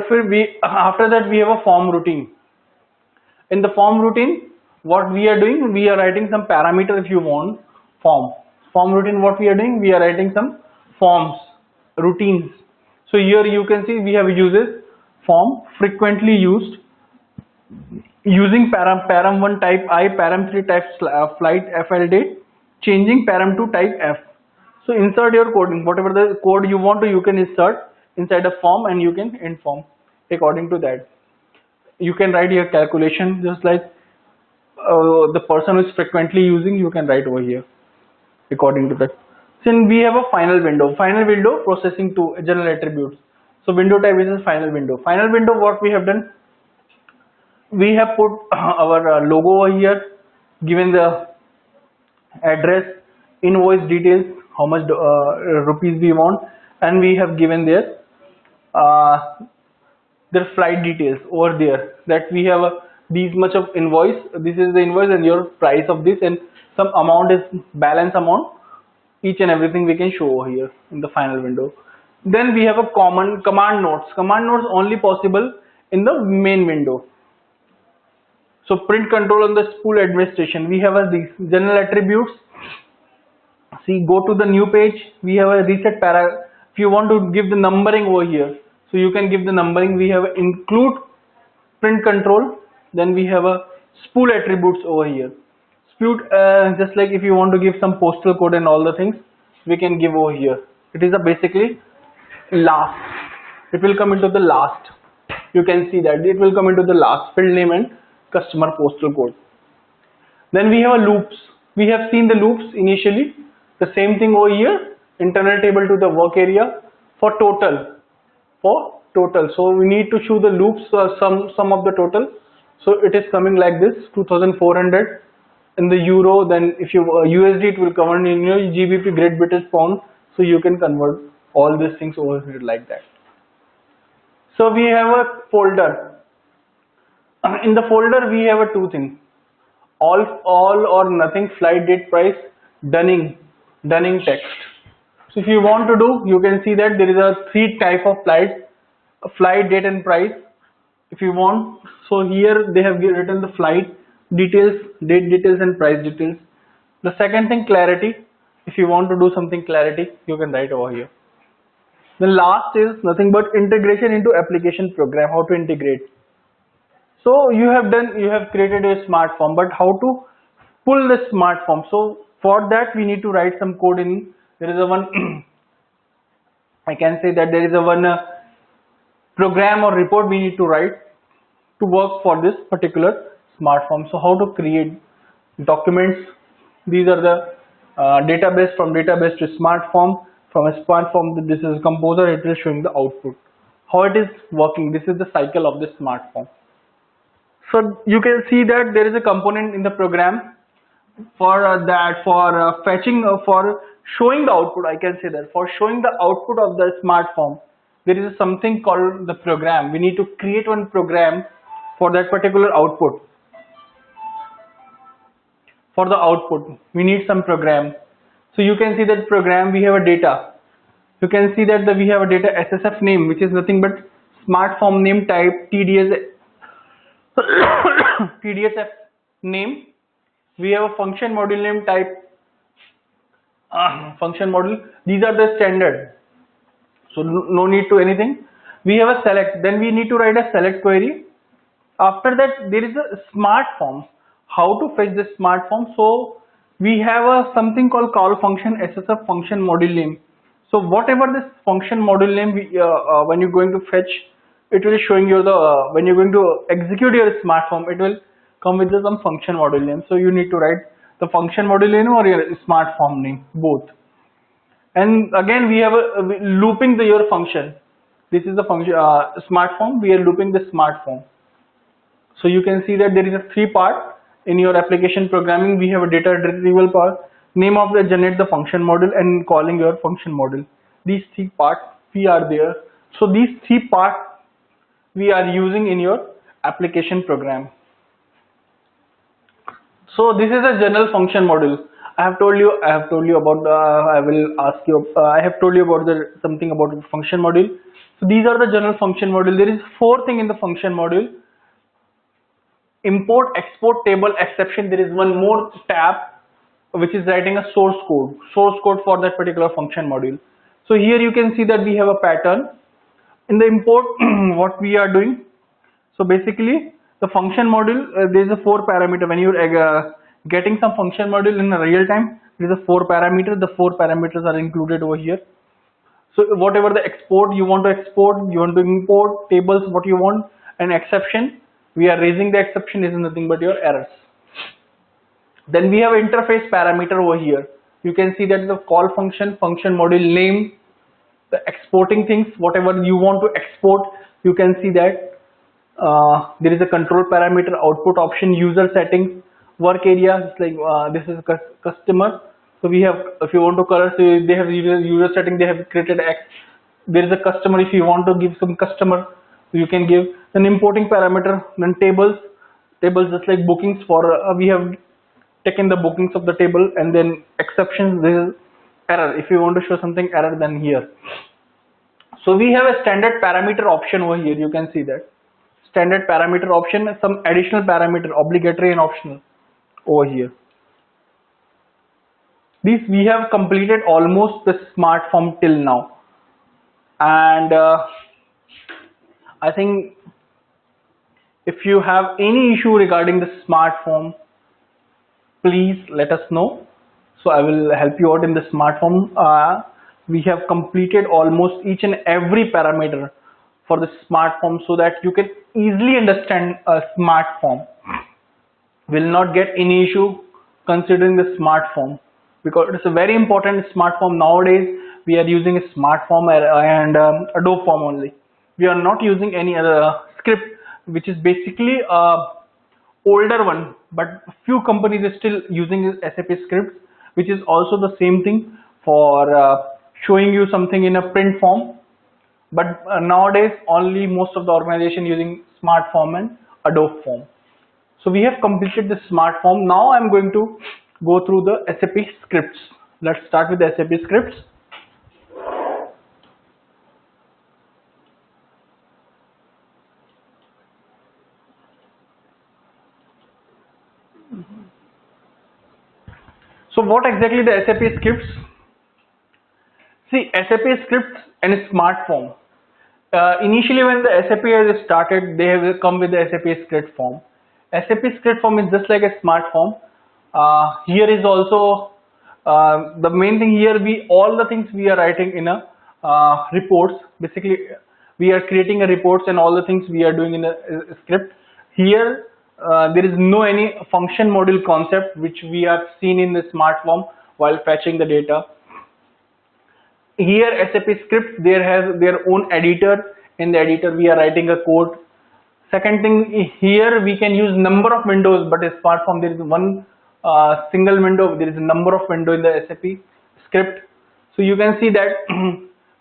after that we have a form routine. In the form routine, what we are doing, we are writing some parameter if you want form routine. What we are doing, we are writing some forms routines. So here you can see we have uses form frequently used, using param1 type I, param3 type flight FL date, changing param2 type F. So insert your coding, whatever the code you want to, you can insert inside a form, and you can inform according to that. You can write your calculation just like the person who is frequently using, you can write over here according to that. Then we have a final window processing to general attributes. So window type is a final window. Final window, what we have done, we have put our logo over here, given the address, invoice details, how much rupees we want, and we have given their flight details over there, that we have these much of invoice, this is the invoice and your price of this, and some amount is balance amount, each and everything we can show over here in the final window. Then we have a command command nodes only possible in the main window. So print control on the spool administration, we have these general attributes. See, go to the new page, we have a reset para. If you want to give the numbering over here, so you can give the numbering. We have include print control, then we have a spool attributes over here. Spool, just like if you want to give some postal code and all the things, we can give over here. It is a basically last, it will come into the last. You can see that it will come into the last, field name and customer postal code. Then we have a loops. We have seen the loops initially. The same thing over here, internal table to the work area for total. So we need to show the loops, sum of the total. So it is coming like this, 2400 in the euro. Then if you USD, it will convert in your GBP, Great British pound. So you can convert all these things over here like that. So we have a folder. In the folder we have a two things: all or nothing, flight, date, price, dunning text. So if you want to do, you can see that there is a three type of flights: flight, date, and price. If you want, so here they have written the flight details, date details, and price details. The second thing, clarity. If you want to do something clarity, you can write over here. The last is nothing but integration into application program, how to integrate. So you have created a smart form, but how to pull the smart form? So for that we need to write some code in. There is a one I can say that there is a one program or report we need to write to work for this particular smart form. So how to create documents? These are the database, from database to smart form, from a smart form this is composer, it is showing the output, how it is working. This is the cycle of the smart form. So you can see that there is a component in the program for fetching, for showing the output. I can say that for showing the output of the smart form, there is something called the program. We need to create one program for that particular output. For the output, we need some program. So you can see that program, we have a data. You can see that we have a data SSF name, which is nothing but smart form name type TDSF name. We have a function module name type function module. These are the standard, so no need to anything. We have a select, then we need to write a select query. After that there is a smart form. How to fetch this smart form? So we have a something called call function SSF function module name. So whatever this function module name when you're going to fetch, it will showing you the when you're going to execute your smart form, it will come with some function module name. So you need to write the function module name or your smart form name, both. And again we have a looping your function. This is the function smart form. We are looping the smart form. So you can see that there is a three part in your application programming. We have a data retrieval part, name of the generate the function module, and calling your function module. These three parts we are there. So these three parts we are using in your application program. So this is a general function module. I have told you about I will ask you I have told you about something about the function module. So these are the general function module. There is four thing in the function module: import, export, table, exception. There is one more tab which is writing a source code for that particular function module. So here you can see that we have a pattern in the import. What we are doing, so basically the function module, there is a four parameter. When you are getting some function module in a real time, there is a four parameter. The four parameters are included over here. So whatever the export you want to export, you want to import tables, what you want, and exception, we are raising the exception is nothing but your errors. Then we have interface parameter over here. You can see that the call function module name, the exporting things, whatever you want to export, you can see that there is a control parameter, output option, user settings, work area. It's like this is customer. So we have, if you want to color, so they have user setting, they have created X. There is a customer. If you want to give some customer, you can give. Then importing parameter, then tables just like bookings. For we have taken the bookings of the table, and then exceptions. This is error. If you want to show something error, then here. So we have a standard parameter option over here. You can see that standard parameter option, some additional parameter, obligatory and optional over here. This we have completed almost the smart form till now, and I think if you have any issue regarding the smart form, please let us know. So I will help you out in the smart form. We have completed almost each and every parameter for the smart form, so that you can easily understand a smart form. Will not get any issue considering the smart form, because it is a very important smart form. Nowadays we are using a smart form and Adobe form only. We are not using any other script, which is basically a older one, but few companies are still using SAP scripts, which is also the same thing for showing you something in a print form. But nowadays only most of the organization using smart form and Adobe form. So we have completed the smart form. Now I'm going to go through the SAP scripts. Let's start with the SAP scripts. So what exactly the SAP scripts? See, SAP scripts and smart form. Initially when the SAP has started, they have come with the SAP script form. SAP script form is just like a smart form. Here is also the main thing here, all the things we are writing in a reports. Basically we are creating a reports and all the things we are doing in a script. Here there is no any function module concept which we have seen in the smart form while fetching the data. Here SAP scripts, there has their own editor. In the editor we are writing a code. Second thing, here we can use number of windows, but in smart form there is one single window. There is a number of window in the SAP script. So you can see that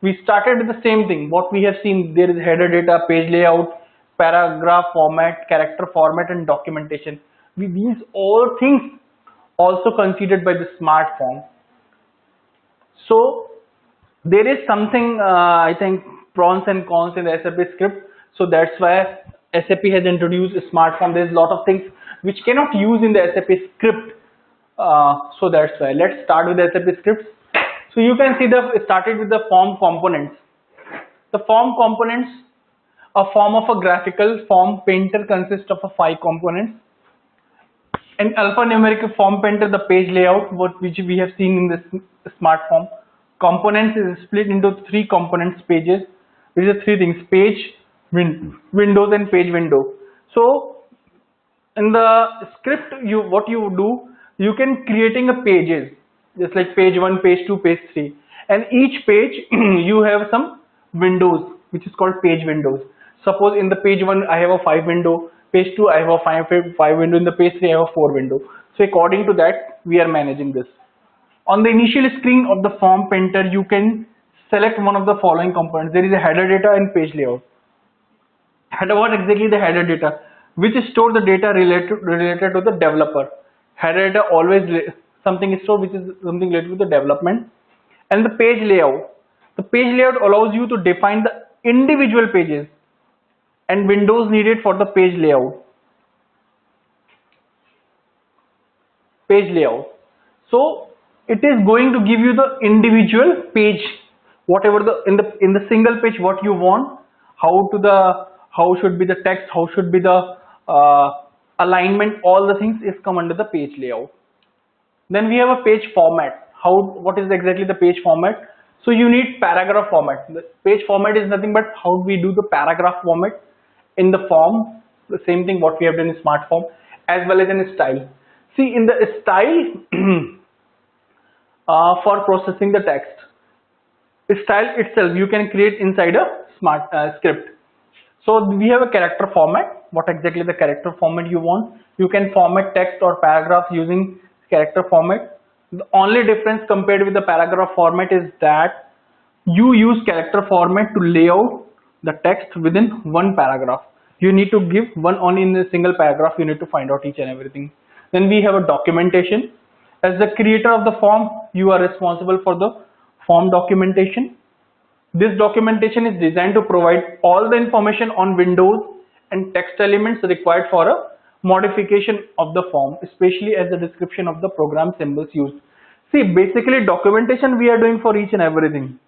we started with the same thing. What we have seen, there is header data, page layout, paragraph format, character format, and documentation. These all things also considered by the smart form. So there is something I think pros and cons in the SAP script. So that's why SAP has introduced a smart form. There's a lot of things which cannot use in the SAP script. So that's why. Let's start with the SAP scripts. So you can see started with the form components. The form components, a form of a graphical form painter consists of 5 components. An alphanumeric form painter, the page layout, which we have seen in this smart form. Components is split into 3 components pages. These are 3 things: page, windows, and page window. So in the script, what you do, you can creating a pages, just like page 1, page 2, page 3, and each page you have some windows which is called page windows. Suppose in the page 1 I have a 5 window, page 2 I have a 5 window, in the page 3 I have a 4 window. So according to that we are managing this. On the initial screen of the form painter, you can select one of the following components. There is a header data and page layout. Header, what exactly the header data? Which store the data related to the developer. Header data always something is stored which is something related to the development. And the page layout. The page layout allows you to define the individual pages and windows needed for the page layout. Page layout. So it is going to give you the individual page, whatever in the single page what you want, how should be the text, how should be the alignment, all the things is come under the page layout. Then we have a page format. What is exactly the page format? So you need paragraph format. The page format is nothing but how we do the paragraph format in the form, the same thing what we have done in smart form, as well as in style. See, in the style for processing the text, style itself you can create inside a smart script. So we have a character format. What exactly the character format you want? You can format text or paragraph using character format. The only difference compared with the paragraph format is that you use character format to lay out the text within one paragraph. You need to give one only in a single paragraph. You need to find out each and everything. Then we have a documentation. As the creator of the form, you are responsible for the form documentation. This documentation is designed to provide all the information on windows and text elements required for a modification of the form, especially as the description of the program symbols used. See, basically documentation we are doing for each and everything,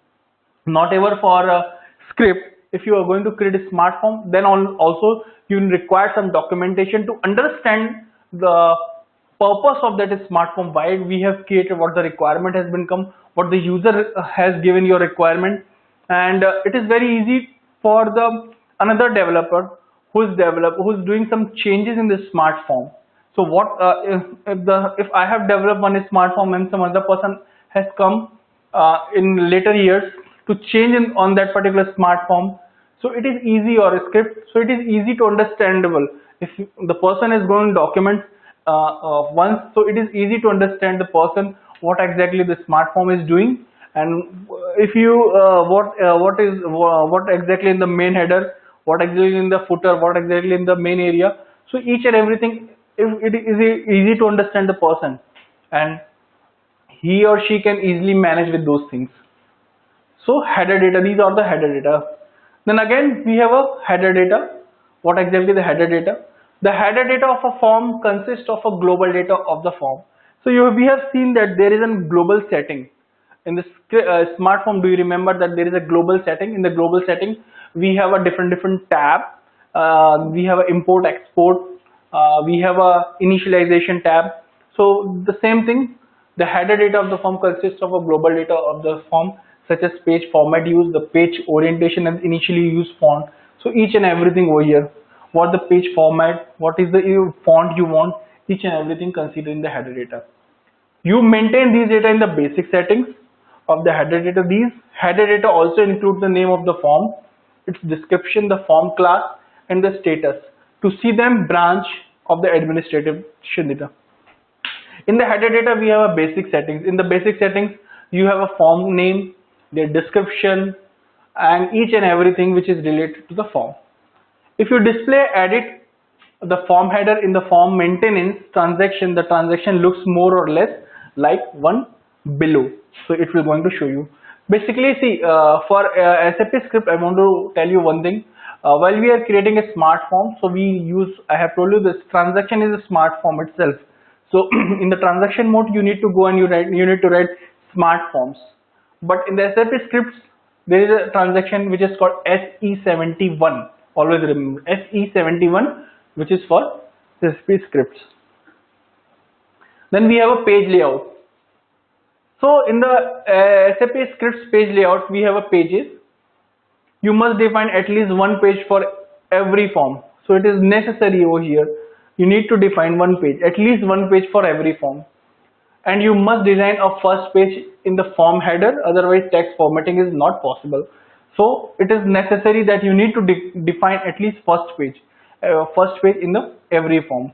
not ever for a script. If you are going to create a smart form, then also you require some documentation to understand the purpose of that smart form, why we have created, what the requirement has been come, what the user has given your requirement. And it is very easy for another developer who's doing some changes in this smart form. So what if I have developed one smart form and some other person has come in later years to change on that particular smart form, so it is easy, or a script, so it is easy to understandable. If the person is going to document once, so it is easy to understand the person what exactly the smart form is doing, And if you what exactly in the main header, what exactly in the footer, what exactly in the main area. So each and everything, if it is easy to understand the person, and he or she can easily manage with those things. So header data, these are the header data. Then again we have a header data. What exactly the header data? The header data of a form consists of a global data of the form. So we have seen that there is a global setting. In the smart form, do you remember that there is a global setting? In the global setting, we have a different tab. We have a import export. We have a initialization tab. So the same thing, the header data of the form consists of a global data of the form, such as page format used, the page orientation and initially used font. So each and everything over here, what the page format, what is the font you want, each and everything considered in the header data. You maintain these data in the basic settings of the header data. These header data also include the name of the form, its description, the form class, and the status. To see them, branch of the administrative data. In the header data, we have a basic settings. In the basic settings, you have a form name, their description, and each and everything which is related to the form. If you display edit the form header in the form maintenance transaction, the transaction looks more or less like one below. So it will going to show you. Basically, see, for SAP script, I want to tell you one thing. While we are creating a smart form, so we use, I have told you this transaction is a smart form itself. So in the transaction mode, you need to go and you need to write smart forms. But in the SAP scripts, there is a transaction which is called SE71. Always remember SE71, which is for SAP scripts. Then we have a page layout. So in the SAP scripts page layout, we have a pages. You must define at least one page for every form. So it is necessary over here. You need to define one page, at least one page for every form. And you must design a first page in the form header, otherwise text formatting is not possible. So it is necessary that you need to define at least first page in the every form.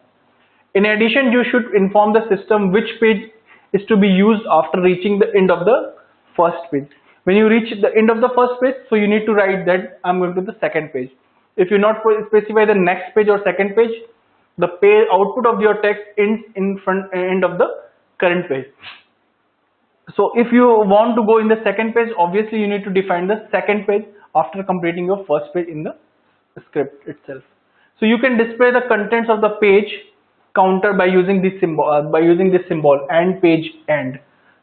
In addition, you should inform the system which page is to be used after reaching the end of the first page. When you reach the end of the first page, so you need to write that I'm going to the second page. If you not specify the next page or second page, the page output of your text ends in front end of the current page. So if you want to go in the second page, obviously you need to define the second page after completing your first page in the script itself. So you can display the contents of the page counter by using this symbol and page end.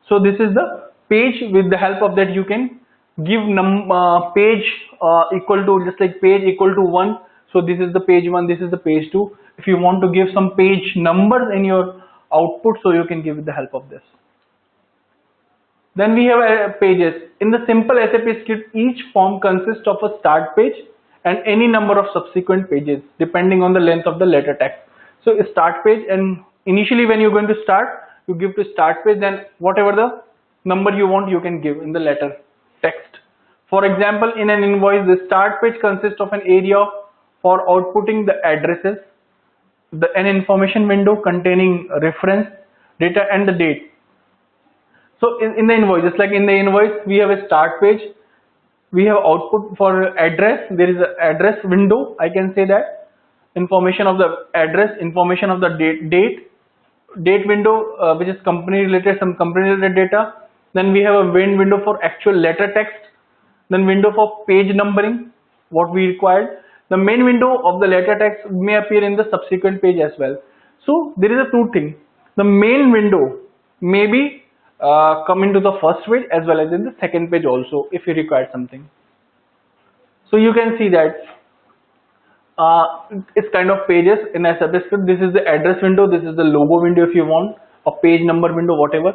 So this is the page. With the help of that, you can give page equal to, just like page equal to 1. So this is the page 1, this is the page 2. If you want to give some page numbers in your output, so you can give with the help of this. Then we have pages. In the simple SAP script, each form consists of a start page and any number of subsequent pages depending on the length of the letter text. So a start page, and initially when you're going to start, you give to start page, then whatever the number you want, you can give in the letter text. For example, in an invoice, the start page consists of an area for outputting the addresses, an information window containing reference, data and the date. So in the invoice, just like in the invoice, we have a start page, we have output for address, there is an address window, I can say that, information of the address, information of the date window, which is company related, some company related data. Then we have a window for actual letter text, then window for page numbering, what we required. The main window of the letter text may appear in the subsequent page as well. So there is a two thing. The main window may be come into the first page as well as in the second page also if you require something. So you can see that it's kind of pages in SAP script. This is the address window, this is the logo window if you want, a page number window, whatever.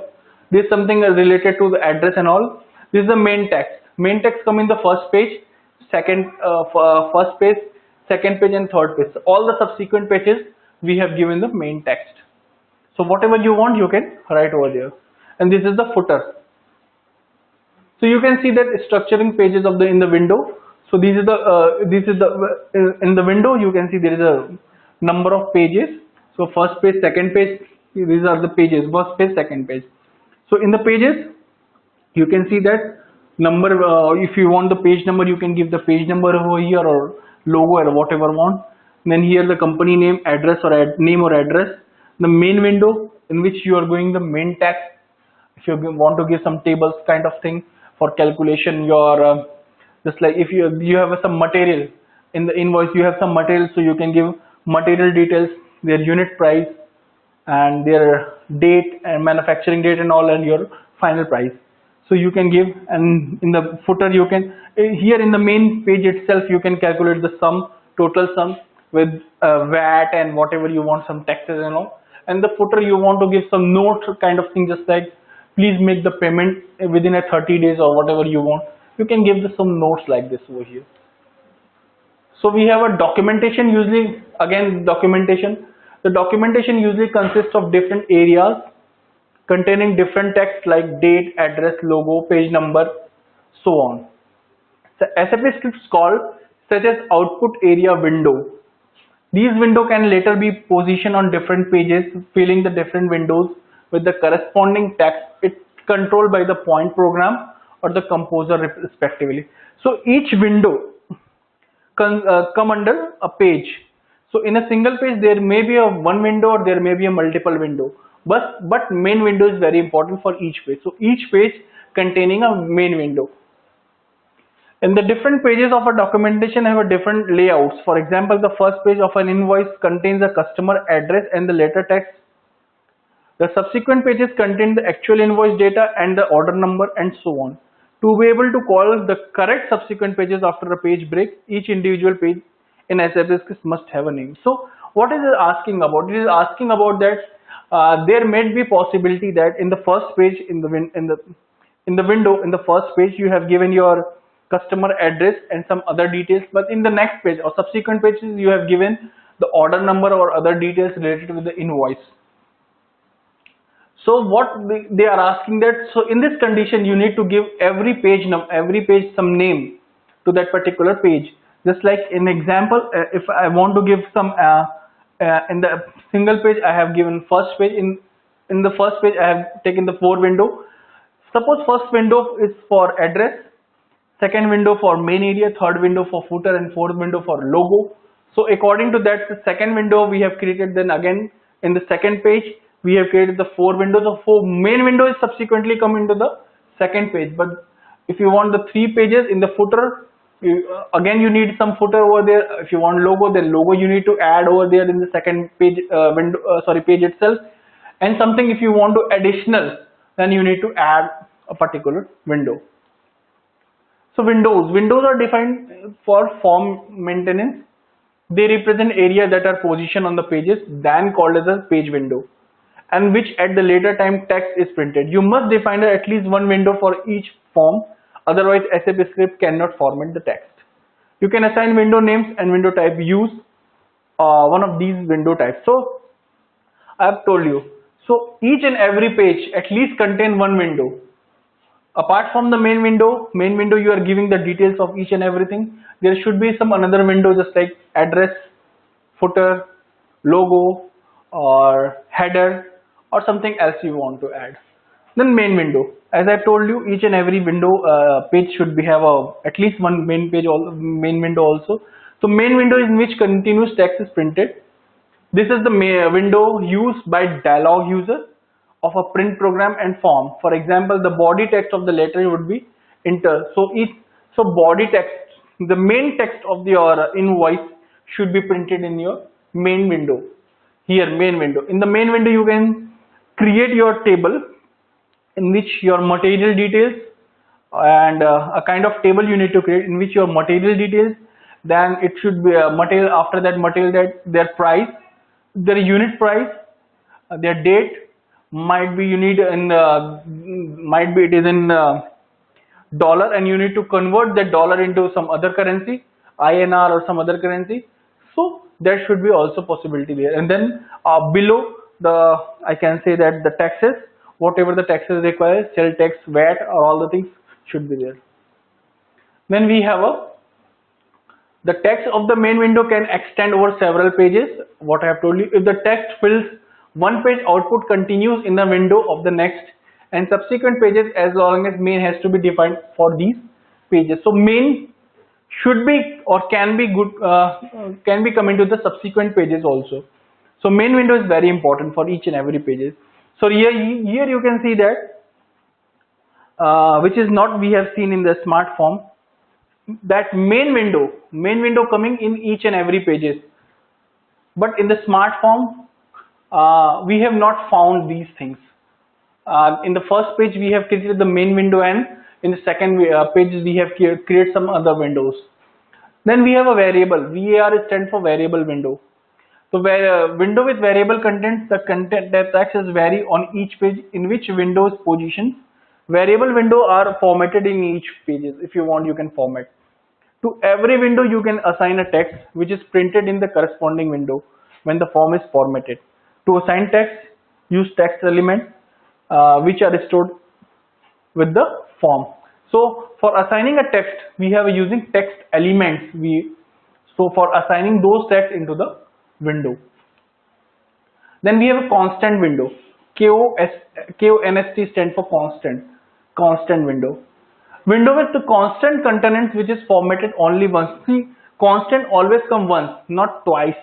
This is something related to the address and all. This is the main text. Main text come in the first page, first page, second page and third page. So all the subsequent pages we have given the main text. So whatever you want, you can write over there. And this is the footer. So you can see that structuring pages of in the window. So in the window you can see there is a number of pages. So first page, second page, these are the pages, first page, second page. So in the pages, You can see that number. If you want the page number, you can give the page number over here, or logo, or whatever want. Then here the company name, address, or name or address. The main window in which you are going the main text. If you want to give some tables kind of thing for calculation, your just like if you have some material in the invoice, you have some material, so you can give material details, their unit price, and their date and manufacturing date and all, and your final price. So you can give, and in the footer you can, here in the main page itself, you can calculate the sum, total sum with VAT and whatever you want, some taxes and all. And the footer you want to give some note kind of thing, just like please make the payment within a 30 days or whatever you want. You can give some notes like this over here. So we have a documentation, usually again documentation. The documentation usually consists of different areas containing different text like date, address, logo, page number, so on. The SAP scripts called such as output area window. These windows can later be positioned on different pages, filling the different windows with the corresponding text. It's controlled by the point program or the composer respectively. So each window come under a page. So in a single page there may be a one window or there may be a multiple window, but main window is very important for each page. So each page containing a main window. And the different pages of a documentation have a different layouts. For example, the first page of an invoice contains the customer address and the letter text. The subsequent pages contain the actual invoice data and the order number and so on. To be able to call the correct subsequent pages after a page break, each individual page in SAP must have a name. So what is it asking about? It is asking about that there may be possibility that in the first page, in the window, in the first page, you have given your customer address and some other details, but in the next page or subsequent pages you have given the order number or other details related with the invoice. So what they are asking that, so in this condition you need to give every page some name to that particular page. Just like in example, if I want to give some in the single page, I have given first page. In the first page I have taken the 4 window. Suppose first window is for address, second window for main area, third window for footer, and fourth window for logo. So according to that, the second window we have created, then again in the second page we have created the 4 windows. The 4 main windows subsequently come into the second page. But if you want the 3 pages in the footer, again you need some footer over there. If you want logo, then logo you need to add over there in the second page page itself. And something if you want to additional, then you need to add a particular window. So windows are defined for form maintenance. They represent area that are positioned on the pages, then called as a page window, and which at the later time text is printed. You must define at least one window for each form, otherwise SAP script cannot format the text. You can assign window names and window type. Use one of these window types. So I have told you, so each and every page at least contain one window. Apart from the main window you are giving the details of each and everything. There should be some another window just like address, footer, logo, or header, or something else you want to add. Then main window, as I told you, each and every window page should have at least one main window also. So main window in which continuous text is printed. This is the window used by dialog user of a print program and form. For example, the body text of the letter would be enter. So body text, the main text of your invoice should be printed in your main window. Here main window. In the main window you can create your table in which your material details, and a kind of table you need to create in which your material details, then it should be material, after that material, that their price, their unit price, their date, might be you need in might be it is in dollar, and you need to convert that dollar into some other currency, INR or some other currency. So there should be also possibility there. And then below I can say that the taxes, whatever the taxes required, sales tax, VAT, or all the things should be there. Then we have the text of the main window can extend over several pages. What I have told you, if the text fills one page, output continues in the window of the next, and subsequent pages as long as main has to be defined for these pages. So main should be or can be come into the subsequent pages also. So main window is very important for each and every pages. So here you can see that which is not we have seen in the smart form, that main window coming in each and every pages, but in the smart form we have not found these things. In the first page we have created the main window, and in the second page we have created some other windows. Then we have a variable. VAR stands for variable window. So where window with variable content, the content text is vary on each page in which window is positioned. Variable window are formatted in each pages. If you want, you can format. To every window you can assign a text which is printed in the corresponding window when the form is formatted. To assign text, use text element which are stored with the form. So for assigning a text, we have using text elements. So for assigning those text into the window. Then we have a constant window. KONST stands for constant window. Window with the constant content which is formatted only once. See, constant always come once, not twice.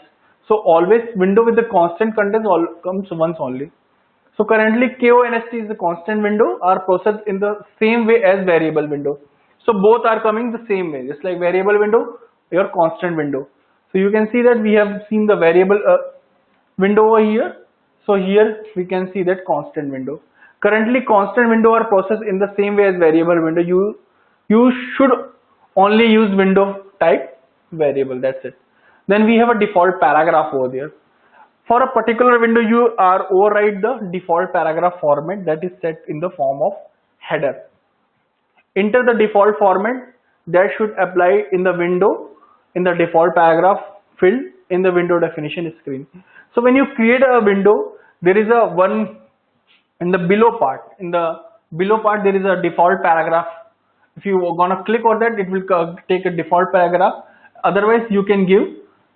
So always window with the constant content comes once only. So currently KONST is the constant window are processed in the same way as variable window. So both are coming the same way, just like variable window, your constant window. So you can see that we have seen the variable window over here. So here we can see that constant window. Currently constant window are processed in the same way as variable window. You should only use window type variable, that's it. Then we have a default paragraph over there. For a particular window, you override the default paragraph format that is set in the form of header. Enter the default format that should apply in the window in the default paragraph field in the window definition screen. So when you create a window, there is a one in the below part. In the below part, there is a default paragraph. If you are gonna click on that, it will take a default paragraph. Otherwise, you can give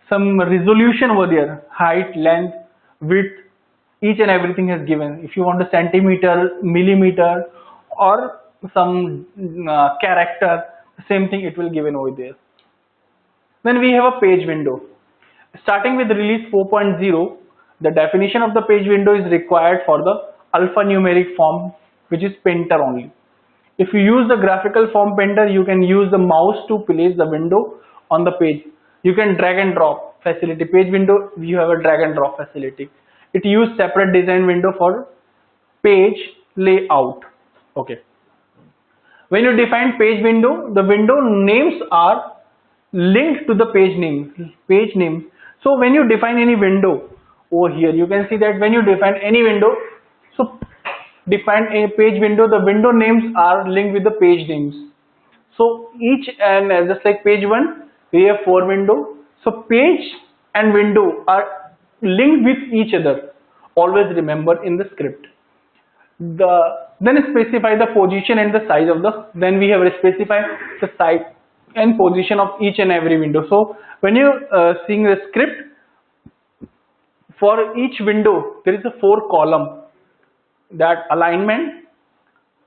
some resolution over there, height, length, width, each and everything has given. If you want a centimeter, millimeter, or some character, same thing it will given over there. Then we have a page window. Starting with release 4.0, the definition of the page window is required for the alphanumeric form, which is painter only. If you use the graphical form painter, you can use the mouse to place the window on the page. You can drag and drop facility. Page window, you have a drag and drop facility. It uses separate design window for page layout. Okay. When you define page window, the window names are linked to the page name. So when you define any window over here, you can see that when you define any window, so define a page window, the window names are linked with the page names. So each and just like page 1, we have 4 windows. So page and window are linked with each other. Always remember in the script. Then specify the position and the size of the. Then we have specified the size and position of each and every window. So when you seeing the script, for each window there is a 4 column. That alignment,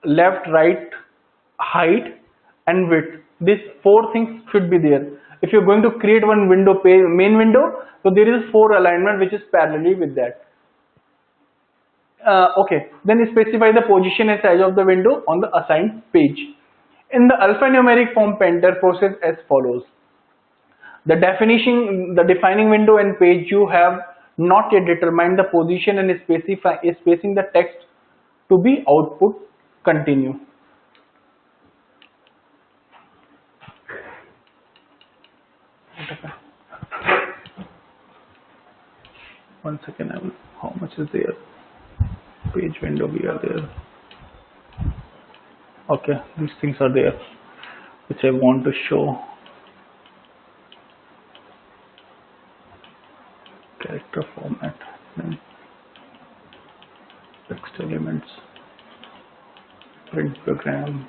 left, right, height, and width. These 4 things should be there. If you're going to create one window, main window, so there is 4 alignment which is parallelly with that. Okay, then specify the position and size of the window on the assigned page. In the alphanumeric form painter process as follows. The defining window and page, you have not yet determined the position and spacing the text to be output. Continue. One second, I will. How much is there? Page window, we are there. Okay, these things are there, which I want to show. Character format, then text elements, print program.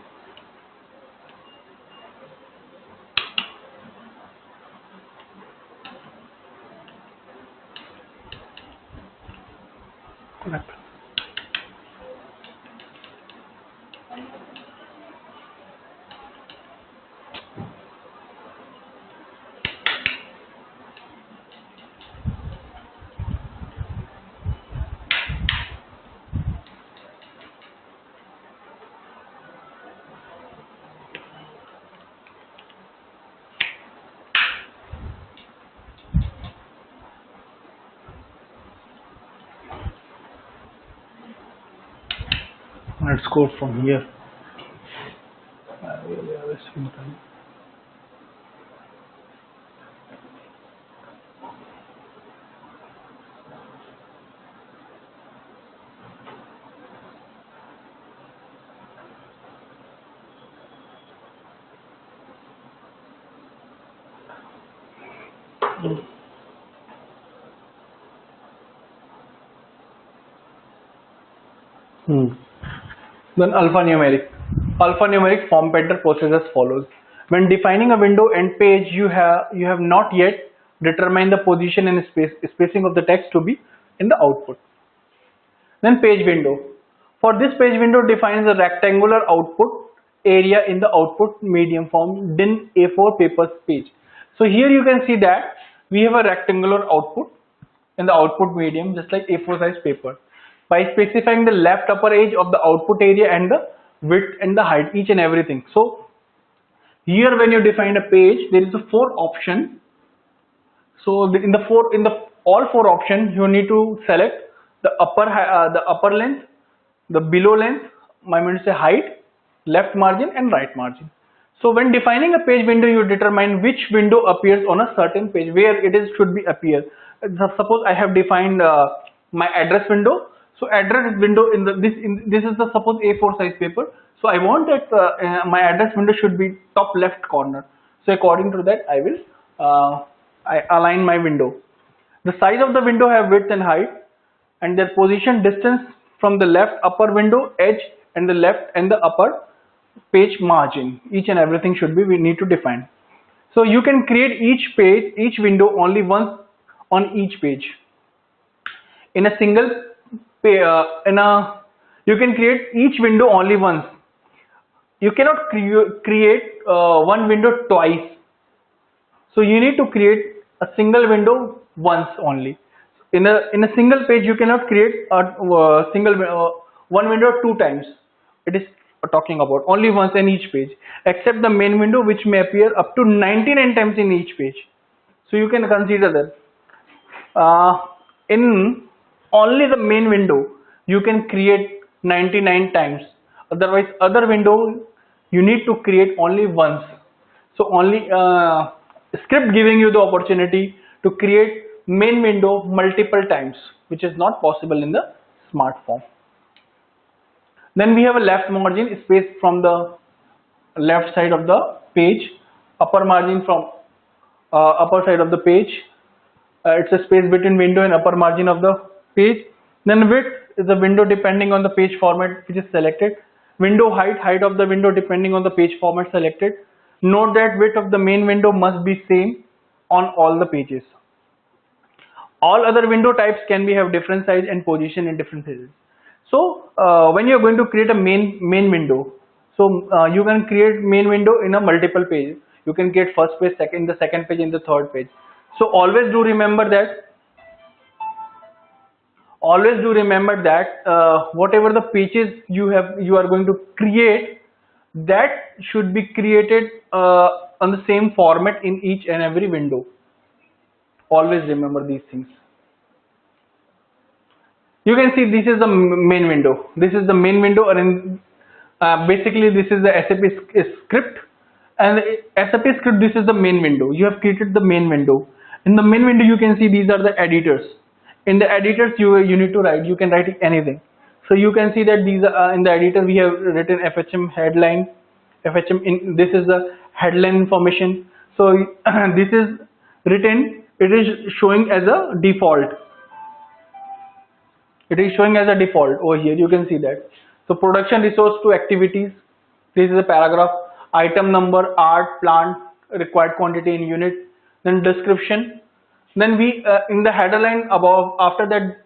Correct. Let's go from here. Then alphanumeric. Alphanumeric form painter process as follows. When defining a window and page, you have not yet determined the position and spacing of the text to be in the output. Then page window. For this page window defines a rectangular output area in the output medium form in A4 paper page. So here you can see that we have a rectangular output in the output medium, just like A4 size paper, by specifying the left upper edge of the output area and the width and the height, each and everything. So here when you define a page, there is a 4 option. So in all 4 options, you need to select the upper length, the below length, I mean to say height, left margin and right margin. So when defining a page window, you determine which window appears on a certain page, where it is should be appear. Suppose I have defined my address window. So address window this is the suppose A4 size paper. So I want that my address window should be top left corner. So according to that, I will I align my window. The size of the window have width and height, and their position distance from the left upper window edge and the left and the upper page margin. Each and everything should be we need to define. So you can create each window only once on each page. In a single you can create each window only once. You cannot create one window twice. So you need to create a single window once only. In a single page, you cannot create one window 2 times. It is talking about only once in each page, except the main window, which may appear up to 99 times in each page. So you can consider that in only the main window you can create 99 times. Otherwise, other window you need to create only once. So only script giving you the opportunity to create main window multiple times, which is not possible in the smart form. Then we have a left margin space from the left side of the page, upper margin from upper side of the page. It's a space between window and upper margin of the page. Then width is the window depending on the page format which is selected. Window height of the window depending on the page format selected. Note that width of the main window must be same on all the pages. All other window types can have different size and position in different phases. So when you are going to create a main window, so you can create main window in a multiple page. You can create first page, second page, and the third page. So always do remember that. Whatever the pages you are going to create, that should be created on the same format in each and every window. Always remember these things. You can see this is the main window. This is the main window, and basically this is the SAP script, and SAP script, this is the main window. You have created the main window. In the main window, you can see these are the editors. In the editors, you need to write. You can write anything. So you can see that these are in the editor we have written FHM headline, this is the headline information. So this is written. It is showing as a default. It is showing as a default over here. You can see that. So production resource to activities. This is a paragraph. Item number, art, plant, required quantity in unit. Then description. Then we in the header line above, after that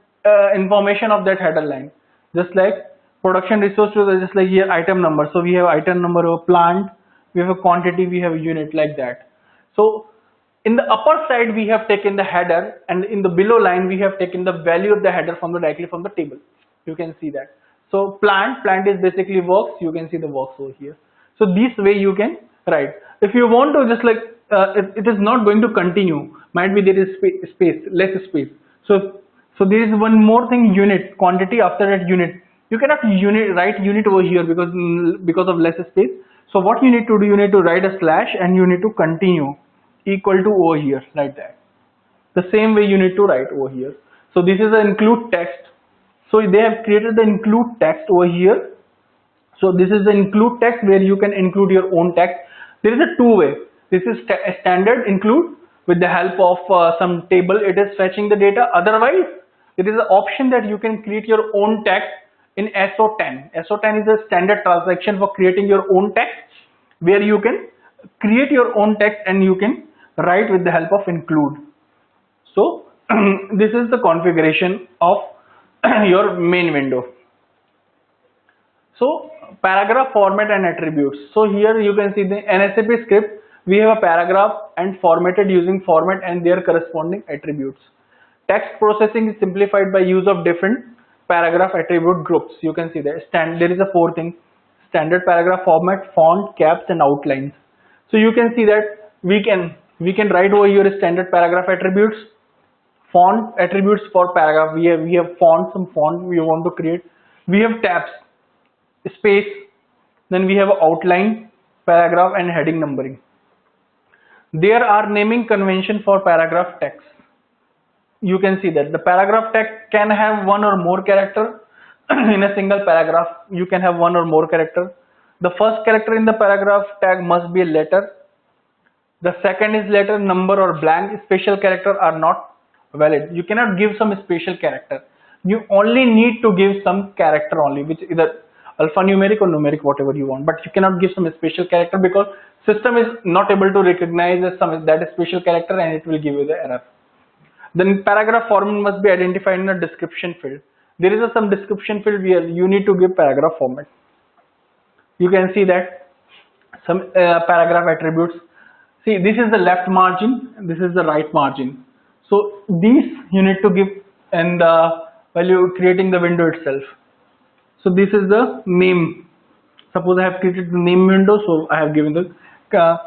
information of that header line, just like production resource to just like here item number. So we have item number of plant, we have a quantity, we have a unit, like that. So in the upper side we have taken the header, and in the below line we have taken the value of the header directly from the table. You can see that. So plant is basically works. You can see the works over here. So this way you can write. If you want to just like it is not going to continue, might be there is less space. So there is one more thing, unit, quantity. After that unit, You cannot write unit over here because of less space. So what you need to do, you need to write a slash and you need to continue equal to over here like that. The same way you need to write over here. So this is the include text. So they have created the include text over here. So this is the include text where you can include your own text. There is a two-way. This is a standard include with the help of some table. It is fetching the data. Otherwise, there is an option that you can create your own text in SO10. SO10 is a standard transaction for creating your own text, where you can create your own text and you can write with the help of include. So this is the configuration of your main window. So paragraph format and attributes. So here you can see the NSAP script. We have a paragraph and formatted using format and their corresponding attributes. Text processing is simplified by use of different paragraph attribute groups. You can see that there is a four thing: standard paragraph format, font, caps, and outlines. So you can see that we can write over here standard paragraph attributes, font attributes for paragraph. We have font, some font we want to create. We have tabs, space, then we have outline, paragraph, and heading numbering. There are naming convention for paragraph text. You can see that the paragraph text can have one or more character. In a single paragraph you can have one or more character. The first character in the paragraph tag must be a letter. The second is letter, number, or blank. Special character are not valid. You cannot give some special character. You only need to give some character only, which either alphanumeric or numeric, whatever you want, but you cannot give some special character because system is not able to recognize that special character and it will give you the error. Then paragraph format must be identified in a description field. There is some description field where you need to give paragraph format. You can see that some paragraph attributes. See, this is the left margin, this is the right margin. So these you need to give while you creating the window itself. So this is the name. Suppose I have created the name window, so I have given the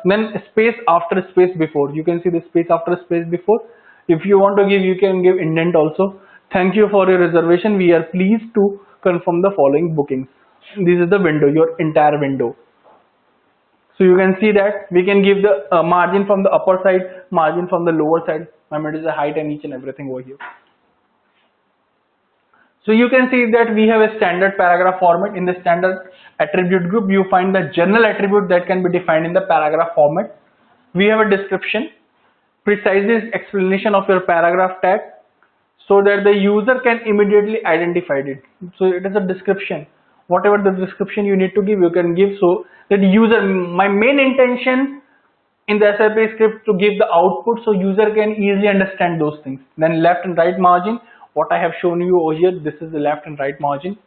then space after space before. You can see the space after space before. If you want to give, you can give indent also. Thank you for your reservation. We are pleased to confirm the following bookings. This is the window, your entire window. So you can see that we can give the margin from the upper side, margin from the lower side. It is the height and each and everything over here. So you can see that we have a standard paragraph format. In the standard attribute group, you find the general attribute that can be defined in the paragraph format. We have a description, precise explanation of your paragraph tag so that the user can immediately identify it. So it is a description. Whatever the description you need to give, you can give so that user, my main intention in the SAP script to give the output so user can easily understand those things. Then left and right margin, what I have shown you over here, this is the left and right margin.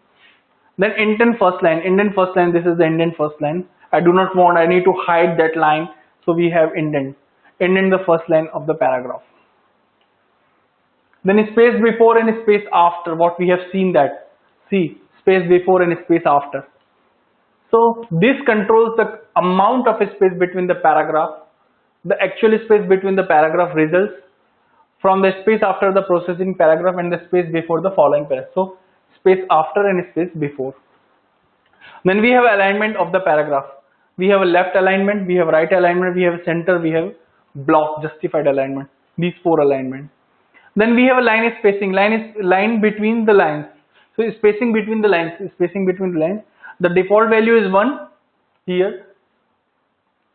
Then indent first line, this is the indent first line. I do not want, I need to hide that line, so we have indent the first line of the paragraph. Then space before and space after, what we have seen that, see, space before and space after. So this controls the amount of space between the paragraph, the actual space between the paragraph results from the space after the processing paragraph and the space before the following paragraph. So space after and space before. Then we have alignment of the paragraph. We have a left alignment, we have right alignment, we have center, we have block justified alignment. These four alignment. Then we have a line spacing. Line is line between the lines. So spacing between the lines. The default value is 1 here.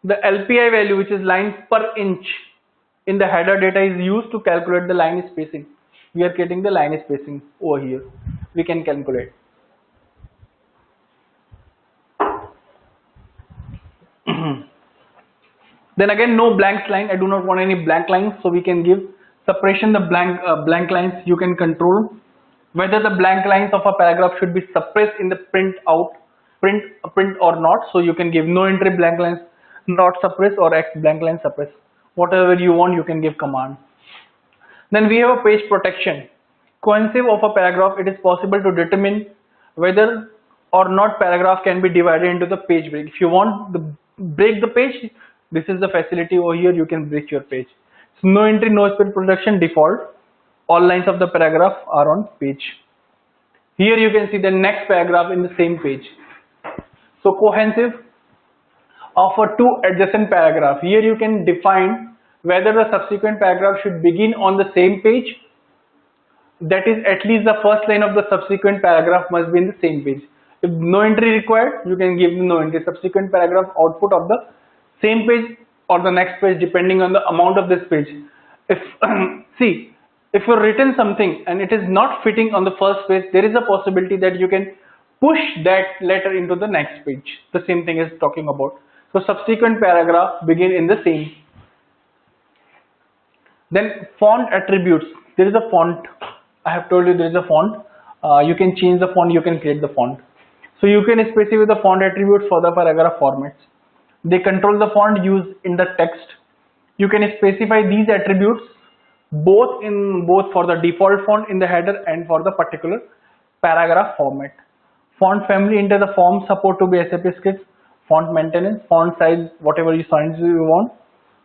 The LPI value, which is lines per inch, in the header data is used to calculate the line spacing. We are getting the line spacing over here. We can calculate. Then again, no blank line. I do not want any blank lines, so we can give suppression the blank lines. You can control whether the blank lines of a paragraph should be suppressed in the print or not. So you can give no entry blank lines not suppress or X blank line suppress. Whatever you want, you can give command. Then we have a page protection. Cohesive of a paragraph, it is possible to determine whether or not paragraph can be divided into the page break. If you want to break the page, this is the facility over here. You can break your page. So no entry, no space protection default. All lines of the paragraph are on page. Here you can see the next paragraph in the same page. So cohesive of a two adjacent paragraph. Here you can define whether the subsequent paragraph should begin on the same page. That is, at least the first line of the subsequent paragraph must be in the same page. If no entry required, you can give no entry. Subsequent paragraph output of the same page or the next page, depending on the amount of this page. If see, if you've written something and it is not fitting on the first page, there is a possibility that you can push that letter into the next page. The same thing is talking about. So subsequent paragraph begin in the same. Then font attributes. There is a font. I have told you there is a font. You can change the font, you can create the font. So you can specify the font attributes for the paragraph formats. They control the font used in the text. You can specify these attributes both for the default font in the header and for the particular paragraph format. Font family, enter the form support to be SAP scripts. Font maintenance, font size, whatever size you want.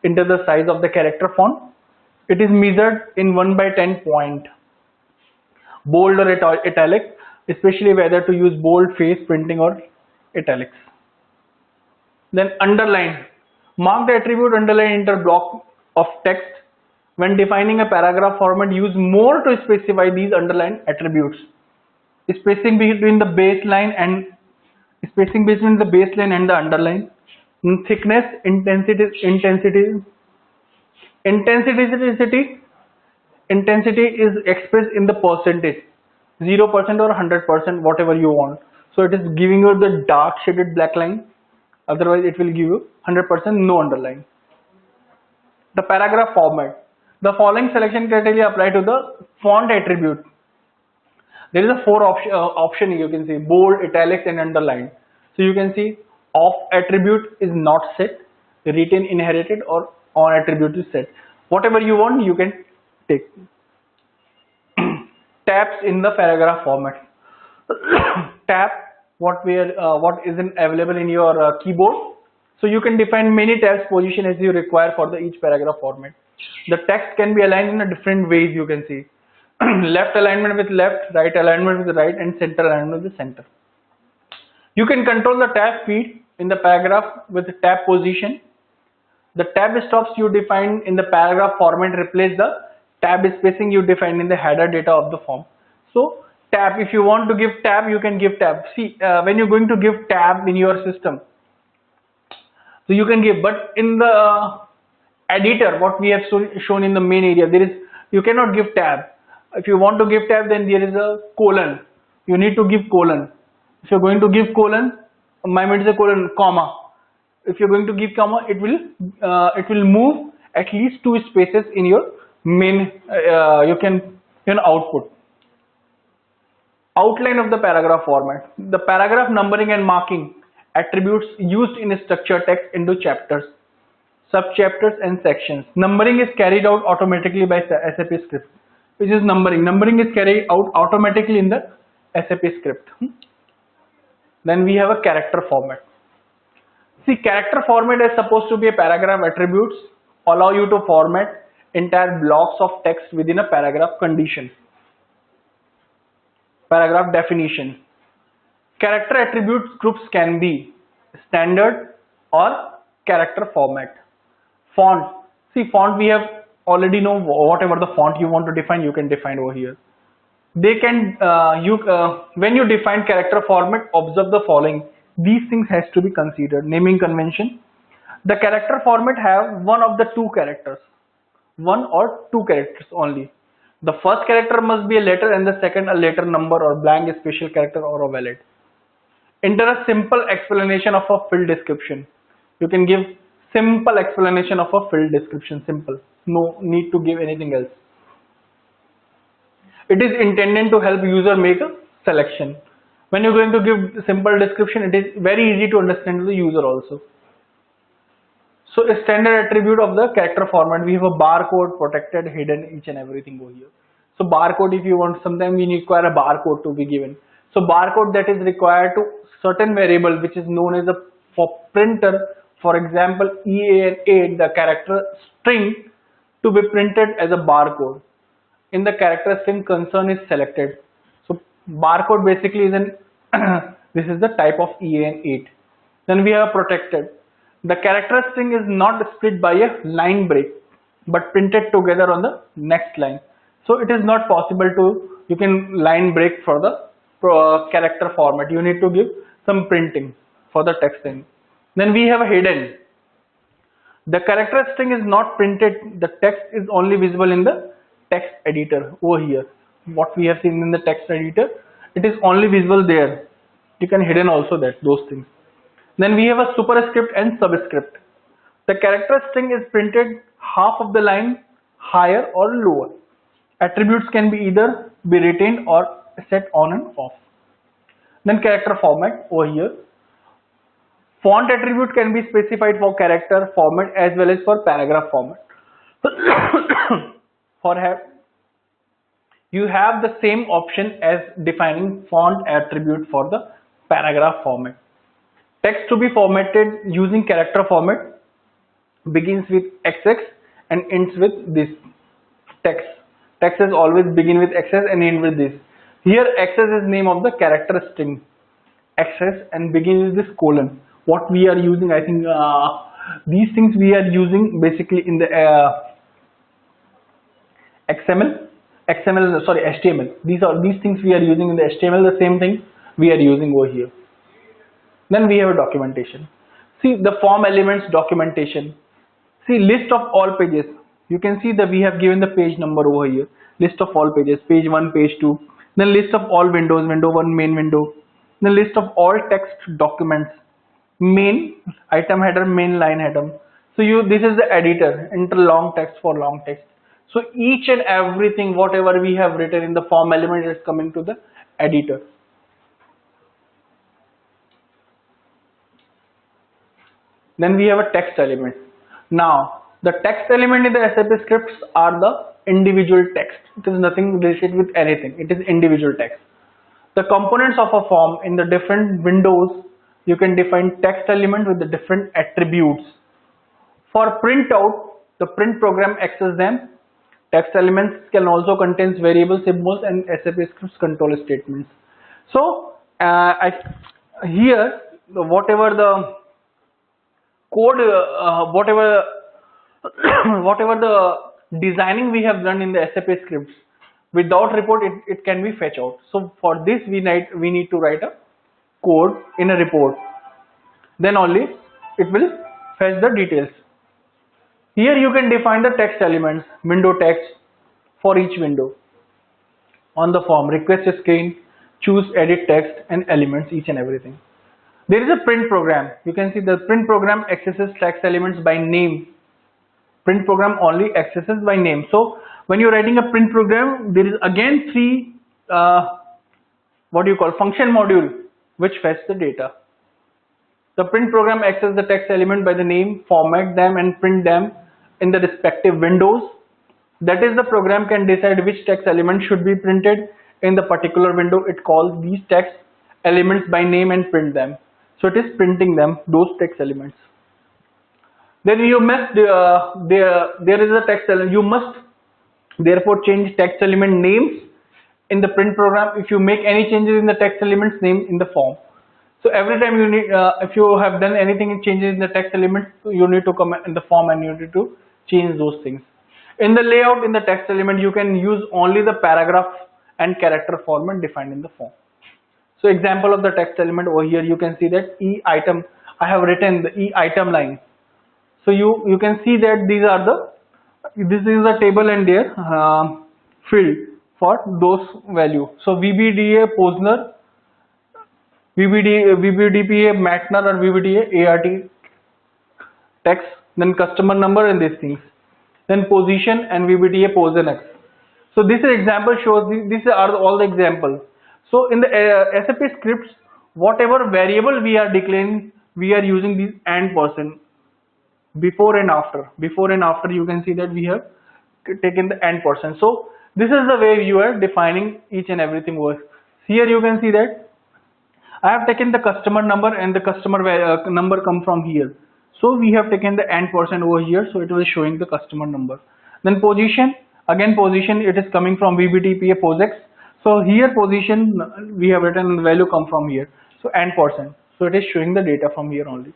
Enter the size of the character font. It is measured in 1/10 point. Bold or italic, especially whether to use bold, face, printing or italics. Then underline. Mark the attribute underline enter block of text. When defining a paragraph format, use more to specify these underline attributes. Spacing between the baseline and the underline. Thickness, intensity is expressed in the percentage, 0% or 100%, whatever you want. So it is giving you the dark shaded black line, otherwise it will give you 100% no underline. The paragraph format. The following selection criteria apply to the font attribute. There is a four option you can see: bold, italics and underline. So you can see off attribute is not set, retain inherited, or on attribute is set. Whatever you want you can take. Tabs in the paragraph format. Tab what isn't available in your keyboard. So you can define many tabs position as you require for the each paragraph format. The text can be aligned in a different ways, you can see. Left alignment with left, right alignment with right, and center alignment with the center. You can control the tab feed in the paragraph with the tab position. The tab stops you define in the paragraph format replace the tab spacing you define in the header data of the form. So tab, if you want to give tab, you can give tab. See, when you're going to give tab in your system, so you can give, but in the editor, what we have shown in the main area, you cannot give tab. If you want to give tab, then there is a colon. You need to give colon. If you're going to give colon, my mind is a colon, comma. If you're going to give comma, it will move at least 2 spaces in your main output. Outline of the paragraph format. The paragraph numbering and marking attributes used in structured text into chapters, subchapters and sections. Numbering is carried out automatically by SAP script. Which is numbering. Numbering is carried out automatically in the SAP script. Then we have a character format. See, character format is supposed to be a paragraph attributes, allow you to format entire blocks of text within a paragraph condition. Paragraph definition. Character attributes groups can be standard or character format. Font. See, font we have already know whatever the font you want to define, you can define over here. They can when you define character format, observe the following. These things has to be considered. Naming convention. The character format have one of the two characters, one or two characters only. The first character must be a letter and the second a letter, number or blank, a special character or a valid. Enter a simple explanation of a field description. You can give simple explanation of a field description, simple. No need to give anything else. It is intended to help user make a selection. When you're going to give simple description, it is very easy to understand to the user also. So a standard attribute of the character format, we have a barcode, protected, hidden, each and everything over here. So barcode, if you want, sometimes we require a barcode to be given. So barcode that is required to certain variable which is known as a for printer, for example EA8, the character string to be printed as a barcode. In the character string concern is selected. So Barcode basically is an this is the type of EAN8. Then we have protected. The character string is not split by a line break but printed together on the next line. So it is not possible to, you can line break for the character format. You need to give some printing for the text string. Then we have a hidden. The character string is not printed, the text is only visible in the text editor over here. What we have seen in the text editor, it is only visible there. You can hidden also those things. Then we have a superscript and subscript. The character string is printed half of the line higher or lower. Attributes can be either be retained or set on and off. Then character format over here. Font attribute can be specified for character format as well as for paragraph format. You have the same option as defining font attribute for the paragraph format. Text to be formatted using character format begins with XX and ends with this text. Text is always begin with XX and end with this. Here XX is name of the character string, XX, and begins with this colon. What we are using, I think these things we are using basically in the HTML. These things we are using in the HTML. The same thing we are using over here. Then we have a documentation. See the form elements documentation. See list of all pages. You can see that we have given the page number over here. List of all pages, page 1, page 2. Then list of all windows, window 1, main window. Then list of all text documents. Main item header, main line header. So this is the editor, enter long text for long text. So each and everything whatever we have written in the form element is coming to the editor. Then we have a text element. Now the text element in the SAP scripts are the individual text. It is nothing related with anything. It is individual text. The components of a form in the different windows, you can define text element with the different attributes. For printout, the print program access them. Text elements can also contain variable symbols and SAP scripts control statements. So here whatever the code, whatever the designing we have done in the SAP scripts, without report it can be fetch out. So for this we need to write a code in a report, then only it will fetch the details. Here you can define the text elements, window text for each window. On the form, request screen, choose edit text and elements, each and everything. There is a print program. You can see the print program accesses text elements by name. Print program only accesses by name. So when you're writing a print program, there is again three function module which fetch the data. The print program accesses the text element by the name, format them and print them in the respective windows. That is, the program can decide which text element should be printed in the particular window. It calls these text elements by name and print them. So it is printing them, those text elements. Then you must there is a text element. You must therefore change text element names in the print program if you make any changes in the text elements name in the form. So every time you need, if you have done anything in changes in the text elements, you need to come in the form and you need to change those things. In the layout in the text element, you can use only the paragraph and character format defined in the form. So example of the text element over here, you can see that E item, I have written the E item line. So you can see that this is the table and their field for those value. So VBDA Posner, VBDPA Matner or VBDA ART text, then customer number and these things, then position and VBDA PosNX. So this example shows these are all the examples. So in the SAP scripts, whatever variable we are declaring, we are using this and person before and after. Before and after, you can see that we have taken the and person. So this is the way you are defining each and everything works. Here you can see that I have taken the customer number and the customer number come from here. So we have taken the and person over here, so it was showing the customer number. Then position, again position, it is coming from VBDPA PosX. So here position we have written the value come from here. So %. So it is showing the data from here only.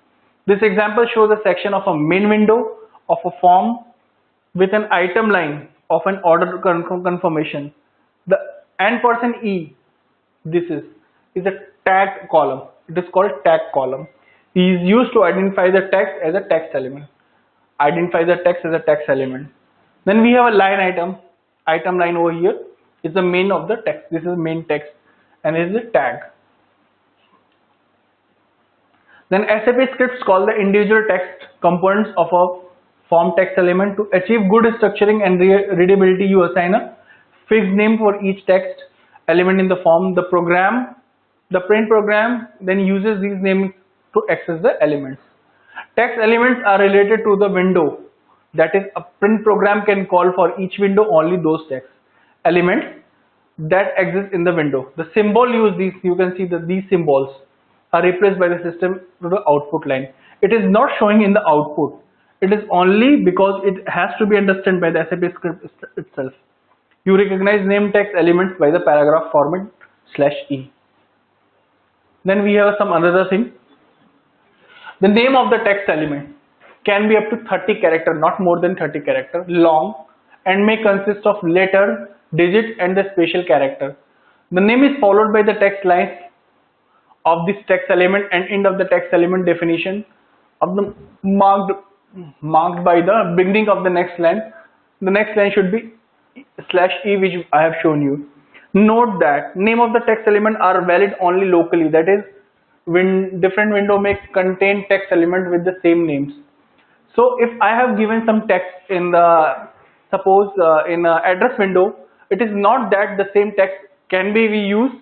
This example shows a section of a main window of a form with an item line of an order confirmation. The %E, this is a tag column. It is called tag column. It is used to identify the text as a text element. Identify the text as a text element. Then we have a line item line over here is the main of the text. This is main text and is the tag. Then SAP scripts call the individual text components of a form text element. To achieve good structuring and readability, you assign a fixed name for each text element in the form. The print program then uses these names to access the elements. Text elements are related to the window. That is, a print program can call for each window only those text elements that exist in the window. The symbol used, you can see that these symbols are replaced by the system to the output line. It is not showing in the output. It is only because it has to be understood by the SAP script itself. You recognize name text elements by the paragraph format /e. Then we have some another thing. The name of the text element can be up to 30 character, not more than 30 character long, and may consist of letter, digit, and the special character. The name is followed by the text lines of this text element and end of the text element definition of the marked by the beginning of the next line. The next line should be /e, which I have shown you. Note that name of the text element are valid only locally. That is, when different window may contain text element with the same names. So if I have given some text in the in a address window, it is not that the same text can be used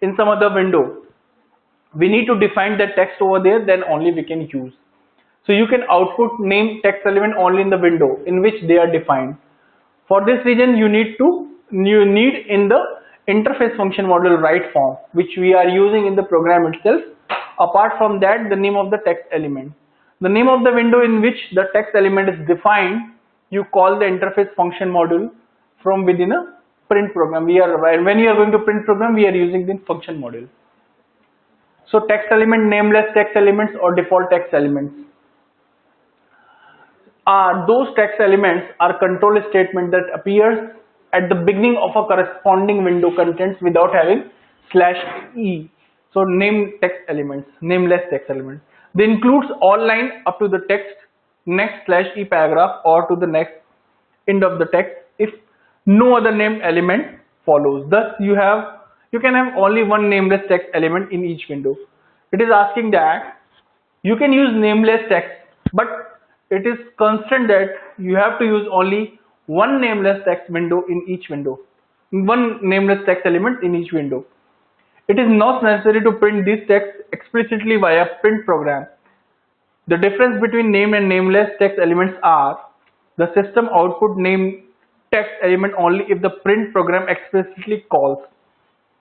in some other window. We need to define the text over there, then only we can use. So you can output name text element only in the window in which they are defined. For this reason, you need in the interface function module write form, which we are using in the program itself. Apart from that, the name of the text element. The name of the window in which the text element is defined, you call the interface function module from within a print program. When you are going to print program, we are using the function module. So text element, nameless text elements or default text elements. Those text elements are control statement that appears at the beginning of a corresponding window contents without having /e. So name text elements, nameless text elements. They includes all line up to the text next /e paragraph or to the next end of the text if no other named element follows. Thus you can have only one nameless text element in each window. It is asking that you can use nameless text, but it is constant that you have to use only one nameless text window in each window, one nameless text element in each window. It is not necessary to print this text explicitly via print program. The difference between name and nameless text elements are the system output name text element only if the print program explicitly calls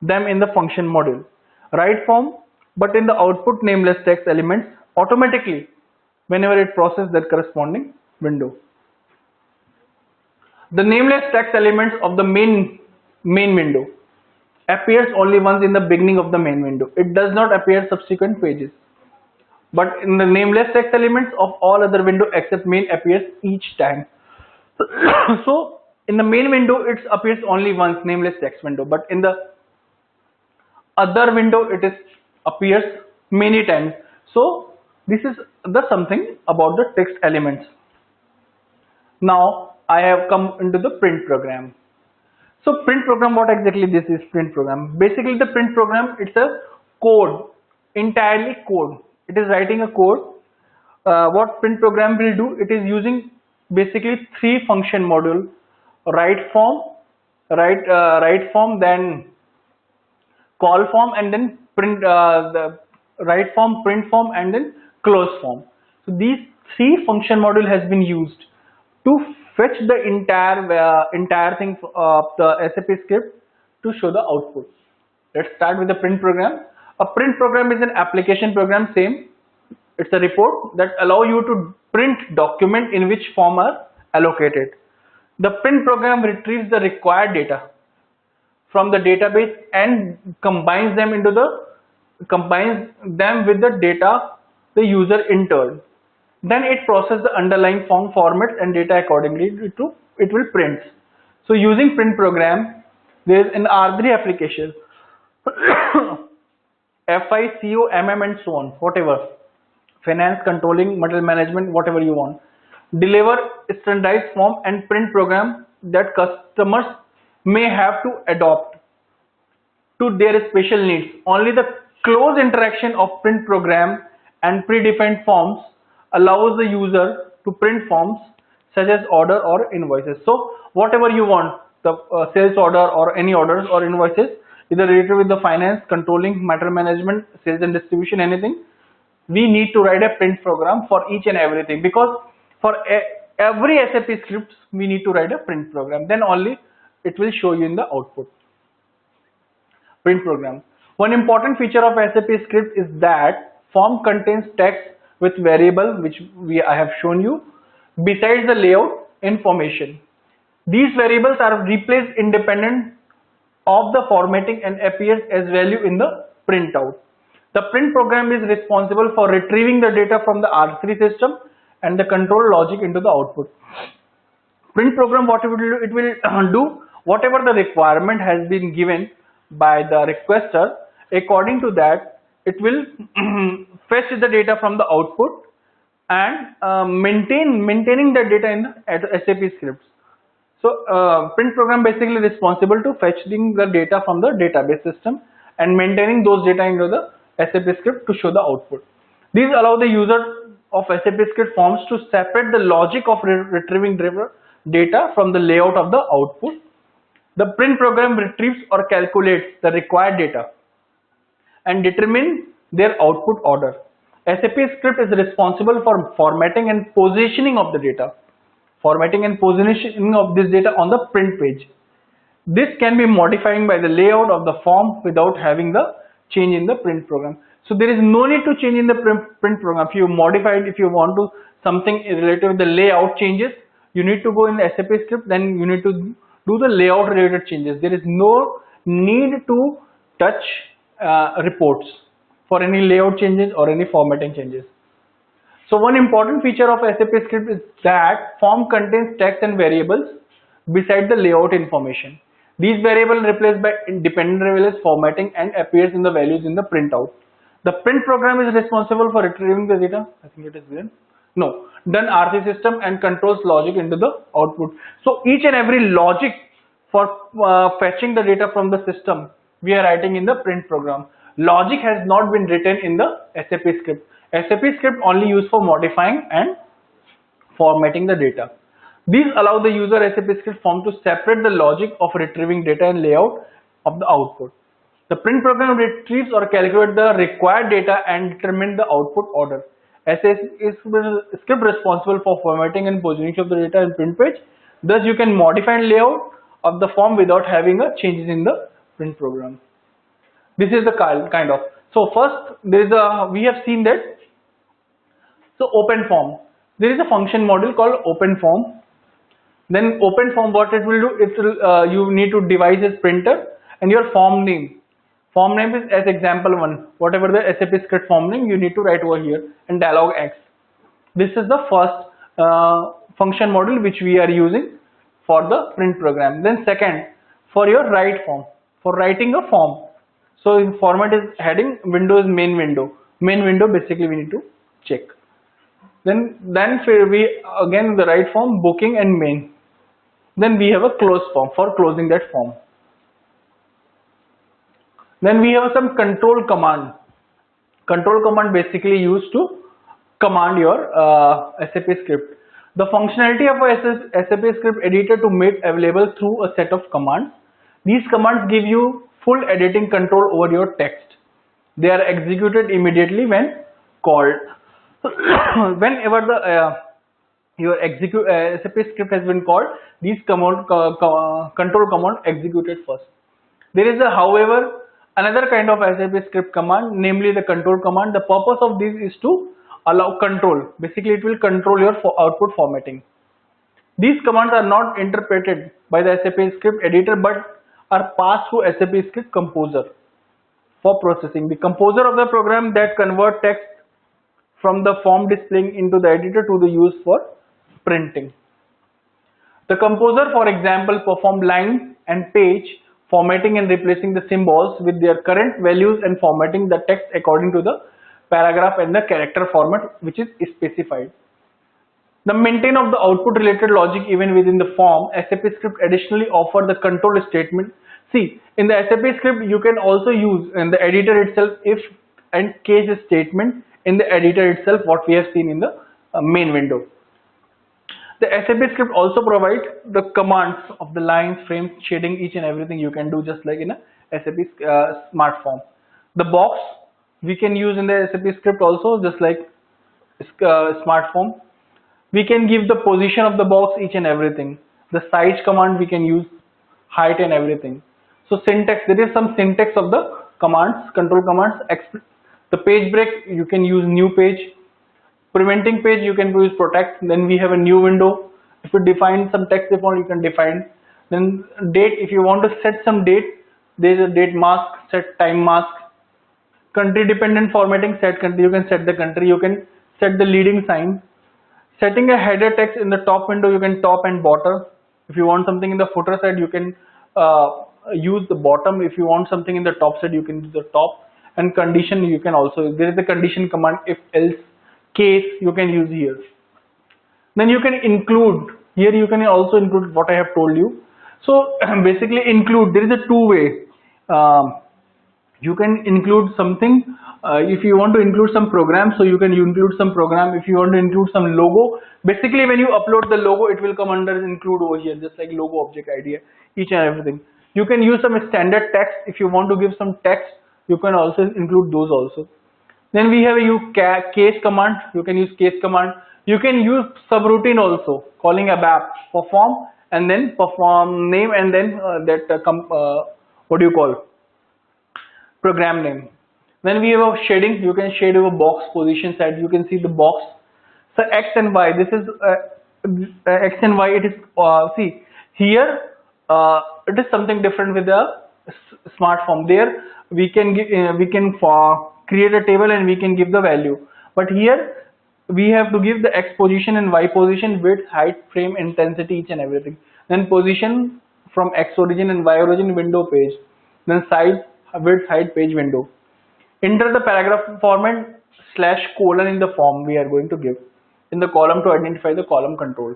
them in the function module. Write form, but in the output nameless text elements automatically whenever it processes that corresponding window. The nameless text elements of the main window appears only once in the beginning of the main window. It does not appear subsequent pages. But in the nameless text elements of all other window except main appears each time. So in the main window it appears only once, nameless text window, but in the other window it appears many times. So this is the something about the text elements. Now I have come into the print program. So print program, what exactly this is print program? Basically the print program, it's a code, entirely code. It is writing a code. What print program will do, it is using basically three function module: write form, then call form, and then print the write form, print form, and then close form. So these three function module has been used to fetch the entire thing of the SAP script to show the output. Let's start with the print program. A print program is an application program, same. It's a report that allow you to print document in which form are allocated. The print program retrieves the required data from the database and combines them with the data the user entered. Then it processes the underlying form formats and data accordingly to it will print. So using print program, there is an R3 application, FI, CO, MM and so on, whatever, finance, controlling, material management, whatever you want. Deliver standardized form and print program that customers may have to adopt to their special needs. Only the close interaction of print program and predefined forms allows the user to print forms such as order or invoices. So whatever you want, the sales order or any orders or invoices, either related with the finance, controlling, material management, sales and distribution, anything, we need to write a print program for each and everything, because for every SAP script we need to write a print program, then only it will show you in the output. Print program. One important feature of SAP script is that form contains text with variable, which I have shown you, besides the layout information. These variables are replaced independent of the formatting and appears as value in the printout. The print program is responsible for retrieving the data from the R3 system and the control logic into the output. Print program, what it will do, it will do whatever the requirement has been given by the requester. According to that, it will fetch the data from the output and maintaining the data in the SAP scripts. So print program basically responsible to fetching the data from the database system and maintaining those data into the SAP script to show the output. These allow the user of SAP script forms to separate the logic of retrieving data from the layout of the output. The print program retrieves or calculates the required data and determine their output order. SAP script is responsible for formatting and positioning of the data. Formatting and positioning of this data on the print page. This can be modified by the layout of the form without having the change in the print program. So there is no need to change in the print program. If you modify it, if you want to something related with the layout changes, you need to go in the SAP script, then you need to do the layout related changes. There is no need to touch reports for any layout changes or any formatting changes. So one important feature of SAP script is that form contains text and variables beside the layout information. These variables replaced by independent variables formatting and appears in the values in the printout. The print program is responsible for retrieving the data. I think it is there. No, done RC system and controls logic into the output. So each and every logic for fetching the data from the system we are writing in the print program. Logic has not been written in the SAP script. SAP script only used for modifying and formatting the data. These allow the user SAP script form to separate the logic of retrieving data and layout of the output. The print program retrieves or calculates the required data and determines the output order. SAP script responsible for formatting and positioning of the data in print page. Thus you can modify layout of the form without having a changes in the print program. This is the kind of. So first there is a, we have seen that. So open form. There is a function module called open form. Then open form, what it will do, it will you need to devise as printer and your form name. Form name is as example 1. Whatever the SAP script form name you need to write over here and dialog X. This is the first function module which we are using for the print program. Then second, for your write form, for writing a form. So in format is heading, Windows main window. Main window basically we need to check. Then we again the write form, booking and main. Then we have a close form for closing that form. Then we have some control command. Control command basically used to command your SAP script. The functionality of a SAP script editor to make available through a set of commands. These commands give you full editing control over your text. They are executed immediately when called. Whenever the your SAP script has been called, these control command executed first. There is however another kind of SAP script command, namely the control command. The purpose of this is to allow control. Basically it will control your output formatting. These commands are not interpreted by the SAP script editor but are passed through SAP script composer for processing. The composer of the program that convert text from the form displaying into the editor to the use for printing. The composer, for example, perform line and page formatting and replacing the symbols with their current values and formatting the text according to the paragraph and the character format which is specified. The maintain of the output related logic even within the form, SAP script additionally offer the control statement. See, in the SAP script you can also use in the editor itself if and case statement in the editor itself, what we have seen in the main window. The SAP script also provides the commands of the lines, frames, shading, each and everything you can do just like in a SAP smart form. The box we can use in the SAP script also just like smart form. We can give the position of the box, each and everything. The size command we can use, height and everything. So syntax, there is some syntax of the commands, control commands. The page break you can use new page. Preventing page you can use protect. Then we have a new window. If you define some text default you can define. Then date, if you want to set some date, there is a date mask, set time mask. Country dependent formatting, set country, you can set the country, you can set the leading sign. Setting a header text in the top window, you can top and bottom. If you want something in the footer side, you can use the bottom. If you want something in the top side, you can use the top. And condition you can also, there is a condition command, if else, case you can use here. Then you can include, here you can also include what I have told you. So basically include, there is a two-way. You can include something. If you want to include some program, so you can include some program. If you want to include some logo, basically when you upload the logo, it will come under include over here, just like logo, object ID, each and everything. You can use some standard text. If you want to give some text, you can also include those also. Then we have a case command. You can use case command. You can use subroutine also, calling a BAP, perform and then perform name and then what do you call, program name. Then we have a shading. You can shade over box position side. You can see the box. So X and Y. This is X and Y. It is see here. It is something different with the smart form. There we can give, create a table and we can give the value. But here we have to give the X position and Y position, width, height, frame, intensity, each and everything. Then position from X origin and Y origin, window page. Then size, width, height, page, window. Enter the paragraph format /: in the form we are going to give in the column to identify the column control.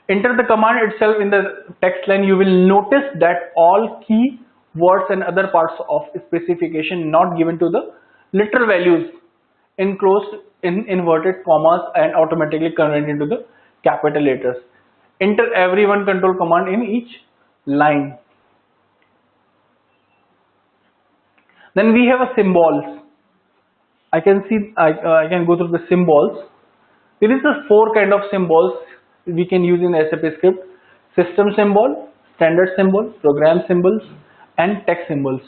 Enter the command itself in the text line. You will notice that all key words and other parts of specification not given to the literal values enclosed in inverted commas and automatically converted into the capital letters. Enter every one control command in each line. Then we have a symbols. I can see, I can go through the symbols. There is a 4 kind of symbols we can use in SAP script: system symbol, standard symbol, program symbols, and text symbols.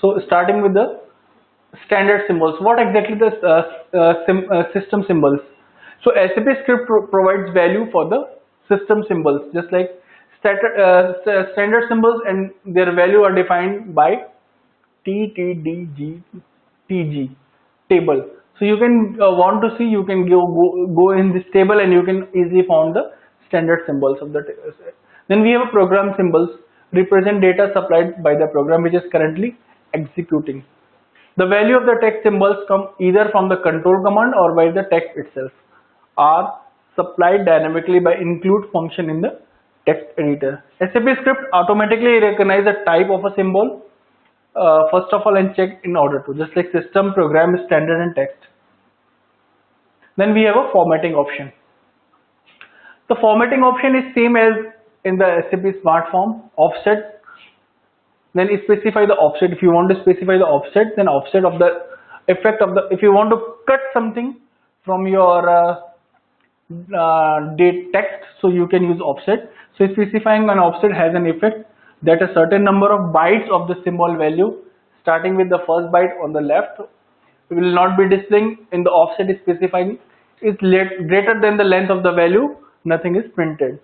So starting with the standard symbols, what exactly the system symbols? So SAP script provides value for the system symbols, just like standard symbols, and their value are defined by TTDG TG table. So you can want to see, you can go in this table and you can easily find the standard symbols of the table. Then we have a program symbols, represent data supplied by the program which is currently executing. The value of the text symbols come either from the control command or by the text itself, are supplied dynamically by include function in the text editor. SAP script automatically recognize the type of a symbol first of all and check in order to, just like system, program, standard, and text. Then we have a formatting option. The formatting option is same as in the SAP smart form, offset. Then specify the offset. If you want to specify the offset, then offset of the effect of the, if you want to cut something from your date text, so you can use offset. So specifying an offset has an effect that a certain number of bytes of the symbol value starting with the first byte on the left will not be displaying in the offset specifying is greater than the length of the value, nothing is printed.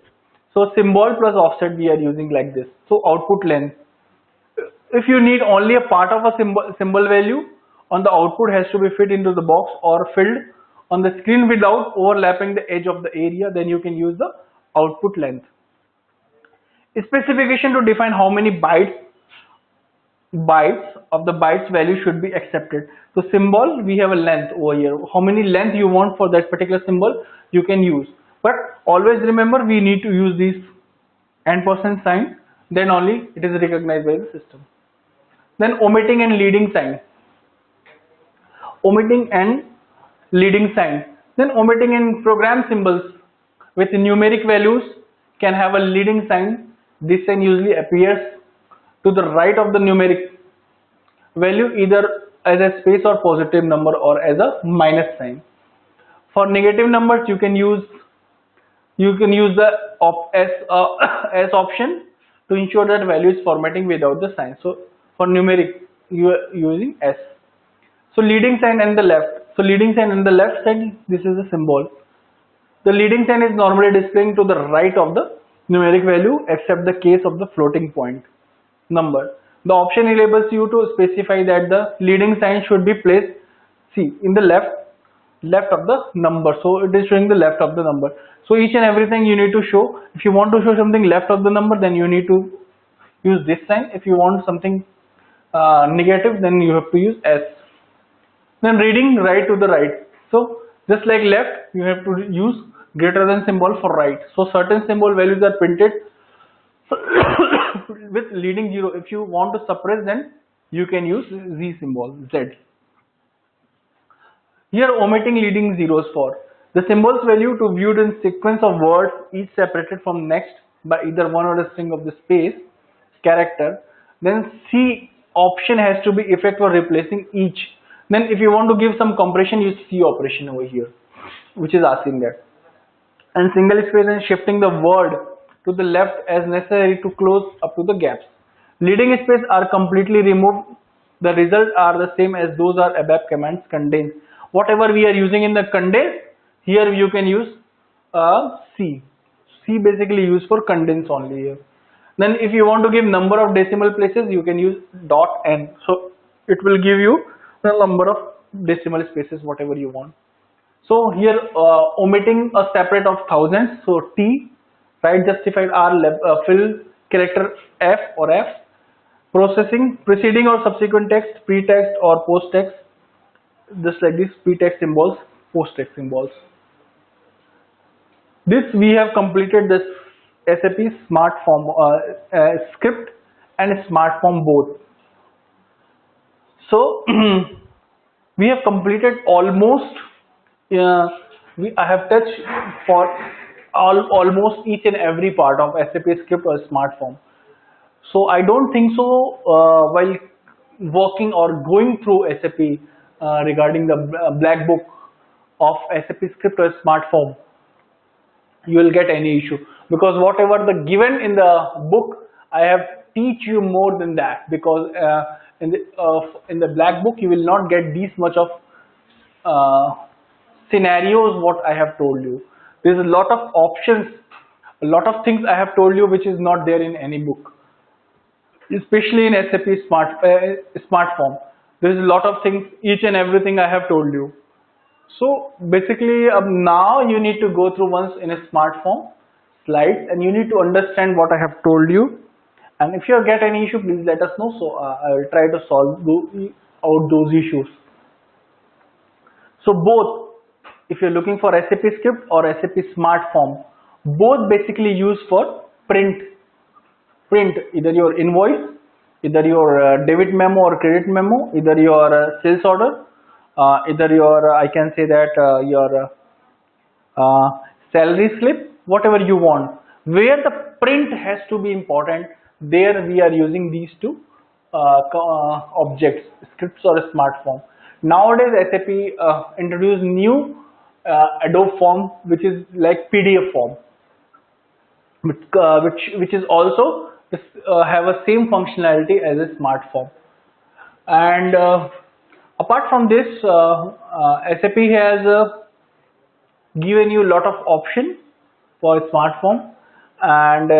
So symbol plus offset we are using like this. So output length. If you need only a part of a symbol value on the output has to be fit into the box or filled on the screen without overlapping the edge of the area, then you can use the output length. Specification to define how many bytes of the bytes value should be accepted. So symbol, we have a length over here. How many length you want for that particular symbol you can use. But always remember we need to use this ampersand sign, then only it is recognized by the system. Then omitting and leading sign. Omitting and leading sign. Then omitting in program symbols with numeric values can have a leading sign. This sign usually appears to the right of the numeric value either as a space or positive number or as a minus sign. For negative numbers you can use the S option to ensure that value is formatting without the sign. So for numeric you are using S. So leading sign and the left. So leading sign on the left side, this is the symbol. The leading sign is normally displaying to the right of the numeric value except the case of the floating point number. The option enables you to specify that the leading sign should be placed, see, in the left of the number. So it is showing the left of the number. So each and everything you need to show. If you want to show something left of the number, then you need to use this sign. If you want something negative, then you have to use S. Then reading right to the right. So just like left, you have to use greater than symbol for right. So certain symbol values are printed with leading 0. If you want to suppress, then you can use Z symbol, Z. Here omitting leading zeros for the symbol's value to viewed in sequence of words each separated from next by either one or a string of the space character. Then C option has to be effect for replacing each. Then if you want to give some compression, use C operation over here, which is asking that. And single space and shifting the word to the left as necessary to close up to the gaps. Leading space are completely removed. The results are the same as those are above commands condense. Whatever we are using in the condense, here you can use C. C basically used for condense only here. Then if you want to give number of decimal places, you can use dot n. So it will give you the number of decimal spaces, whatever you want. So here omitting a separate of thousands. So T, right justified R, fill character F or F. Processing preceding or subsequent text, pre-text or post-text, just like this, pre-text symbols, post-text symbols. This we have completed this SAP Smart Form script and Smart Form both. So we have completed almost. I have touched for almost each and every part of SAP script or Smart Form. So I don't think so while working or going through SAP regarding the black book of SAP script or Smart Form, you will get any issue, because whatever the given in the book, I have teach you more than that, because in the black book you will not get this much of scenarios what I have told you. There is a lot of options, a lot of things I have told you which is not there in any book, especially in SAP Smart Form. There is a lot of things, each and everything I have told you. So basically now you need to go through once in a Smart Form slides and you need to understand what I have told you. And if you get any issue, please let us know. So I will try to solve out those issues. So both, if you're looking for SAP script or SAP Smart Form, both basically used for print either your invoice, either your debit memo or credit memo, either your sales order, either your I can say that your salary slip, whatever you want. Where the print has to be important, there we are using these two objects, scripts or a Smart Form. Nowadays SAP introduced new Adobe form, which is like PDF form, which is also have a same functionality as a Smart Form. And apart from this, SAP has given you a lot of option for a Smart Form. And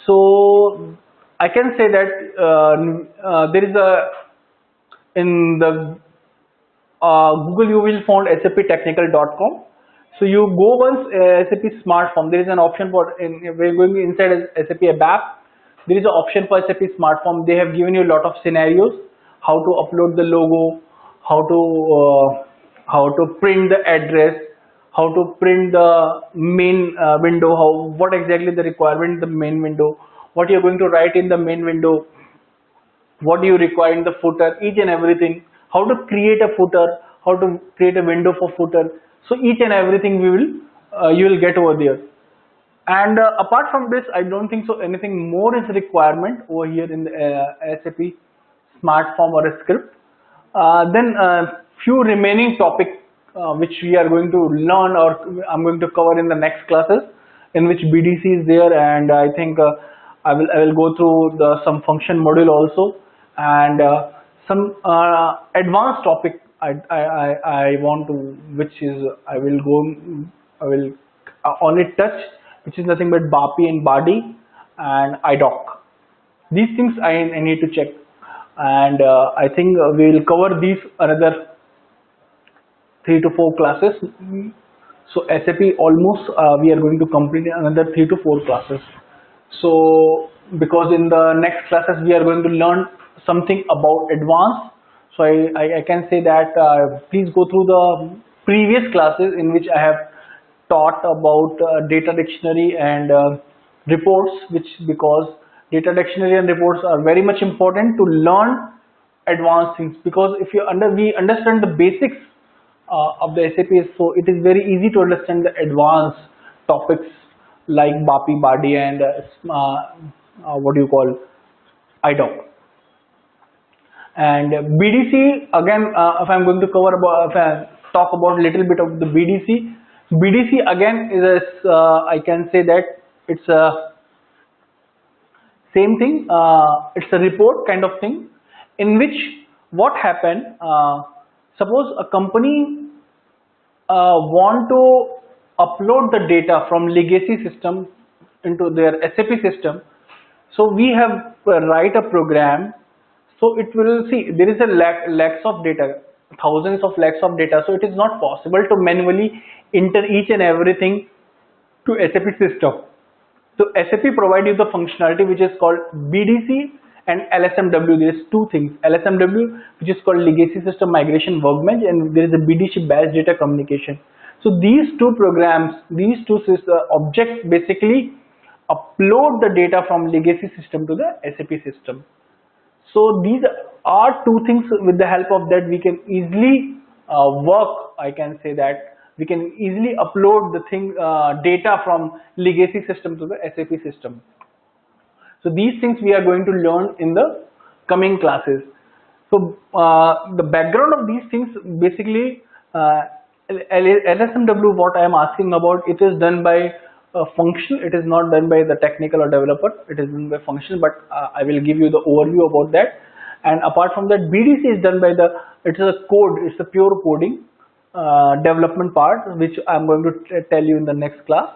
so I can say that there is a in the Google you will find saptechnical.com. So you go once SAP Smart Form. There is an option for we're going inside SAP app. There is an option for SAP Smart Form. They have given you a lot of scenarios, how to upload the logo, how to print the address, how to print the main window, what exactly the requirement in the main window, what you're going to write in the main window, what do you require in the footer, each and everything, how to create a footer, how to create a window for footer. So each and everything you will get over there. And apart from this, I don't think so anything more is requirement over here in the SAP Smart Form or a script. Then few remaining topics which we are going to learn or I'm going to cover in the next classes, in which BDC is there, and I think I will go through some function module also, and some advanced topic I want to, which is I will only touch, which is nothing but BAPI and BADI and IDOC. These things I need to check, and I think we will cover these another 3 to 4 classes. So SAP almost we are going to complete another 3 to 4 classes. So because in the next classes we are going to learn something about advanced. So I can say that please go through the previous classes in which I have taught about data dictionary and reports, because data dictionary and reports are very much important to learn advanced things, because if we understand the basics of the SAP, so it is very easy to understand the advanced topics like BAPI, BADI and what do you call IDOC. And BDC again, if I'm going to talk about a little bit of the BDC again is I can say that it's a same thing. It's a report kind of thing, in which what happened, suppose a company want to upload the data from legacy system into their SAP system. So we have write a program. So it will see there is a lakhs of data, thousands of lakhs of data. So it is not possible to manually enter each and everything to SAP system. So SAP provide you the functionality which is called BDC and LSMW. There is two things: LSMW, which is called Legacy System Migration Workbench, and there is a BDC Batch Data Communication. So these two programs, these two objects basically upload the data from legacy system to the SAP system. So these are two things. With the help of that we can easily work. I can say that we can easily upload the data from legacy system to the SAP system. So these things we are going to learn in the coming classes. So the background of these things, basically LSMW, what I am asking about, it is done by a function. It is not done by the technical or developer. It is done by function, but I will give you the overview about that. And apart from that, BDC is done by it is a code. It's a pure coding development part, which I am going to tell you in the next class.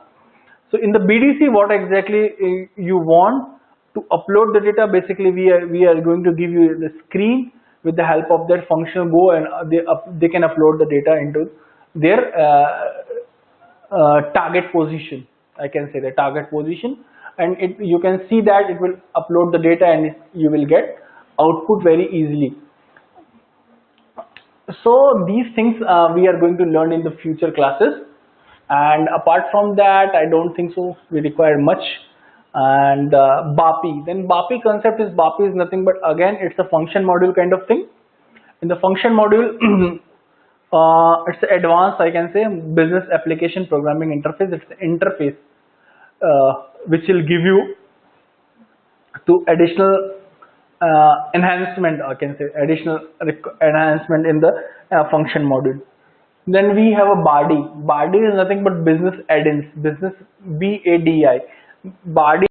So in the BDC, what exactly you want to upload the data? Basically, we are going to give you the screen. With the help of that function, go and they can upload the data into their target position. I can say the target position, and you can see that it will upload the data and you will get output very easily. So these things we are going to learn in the future classes, and apart from that I don't think so we require much. And BAPI, then BAPI concept is, BAPI is nothing but again it's a function module kind of thing. In the function module it's advanced, I can say, business application programming interface. It's the interface which will give you to additional enhancement, I can say additional enhancement in the function module. Then we have a BADI. BADI is nothing but business add-ins, business BADI. BADI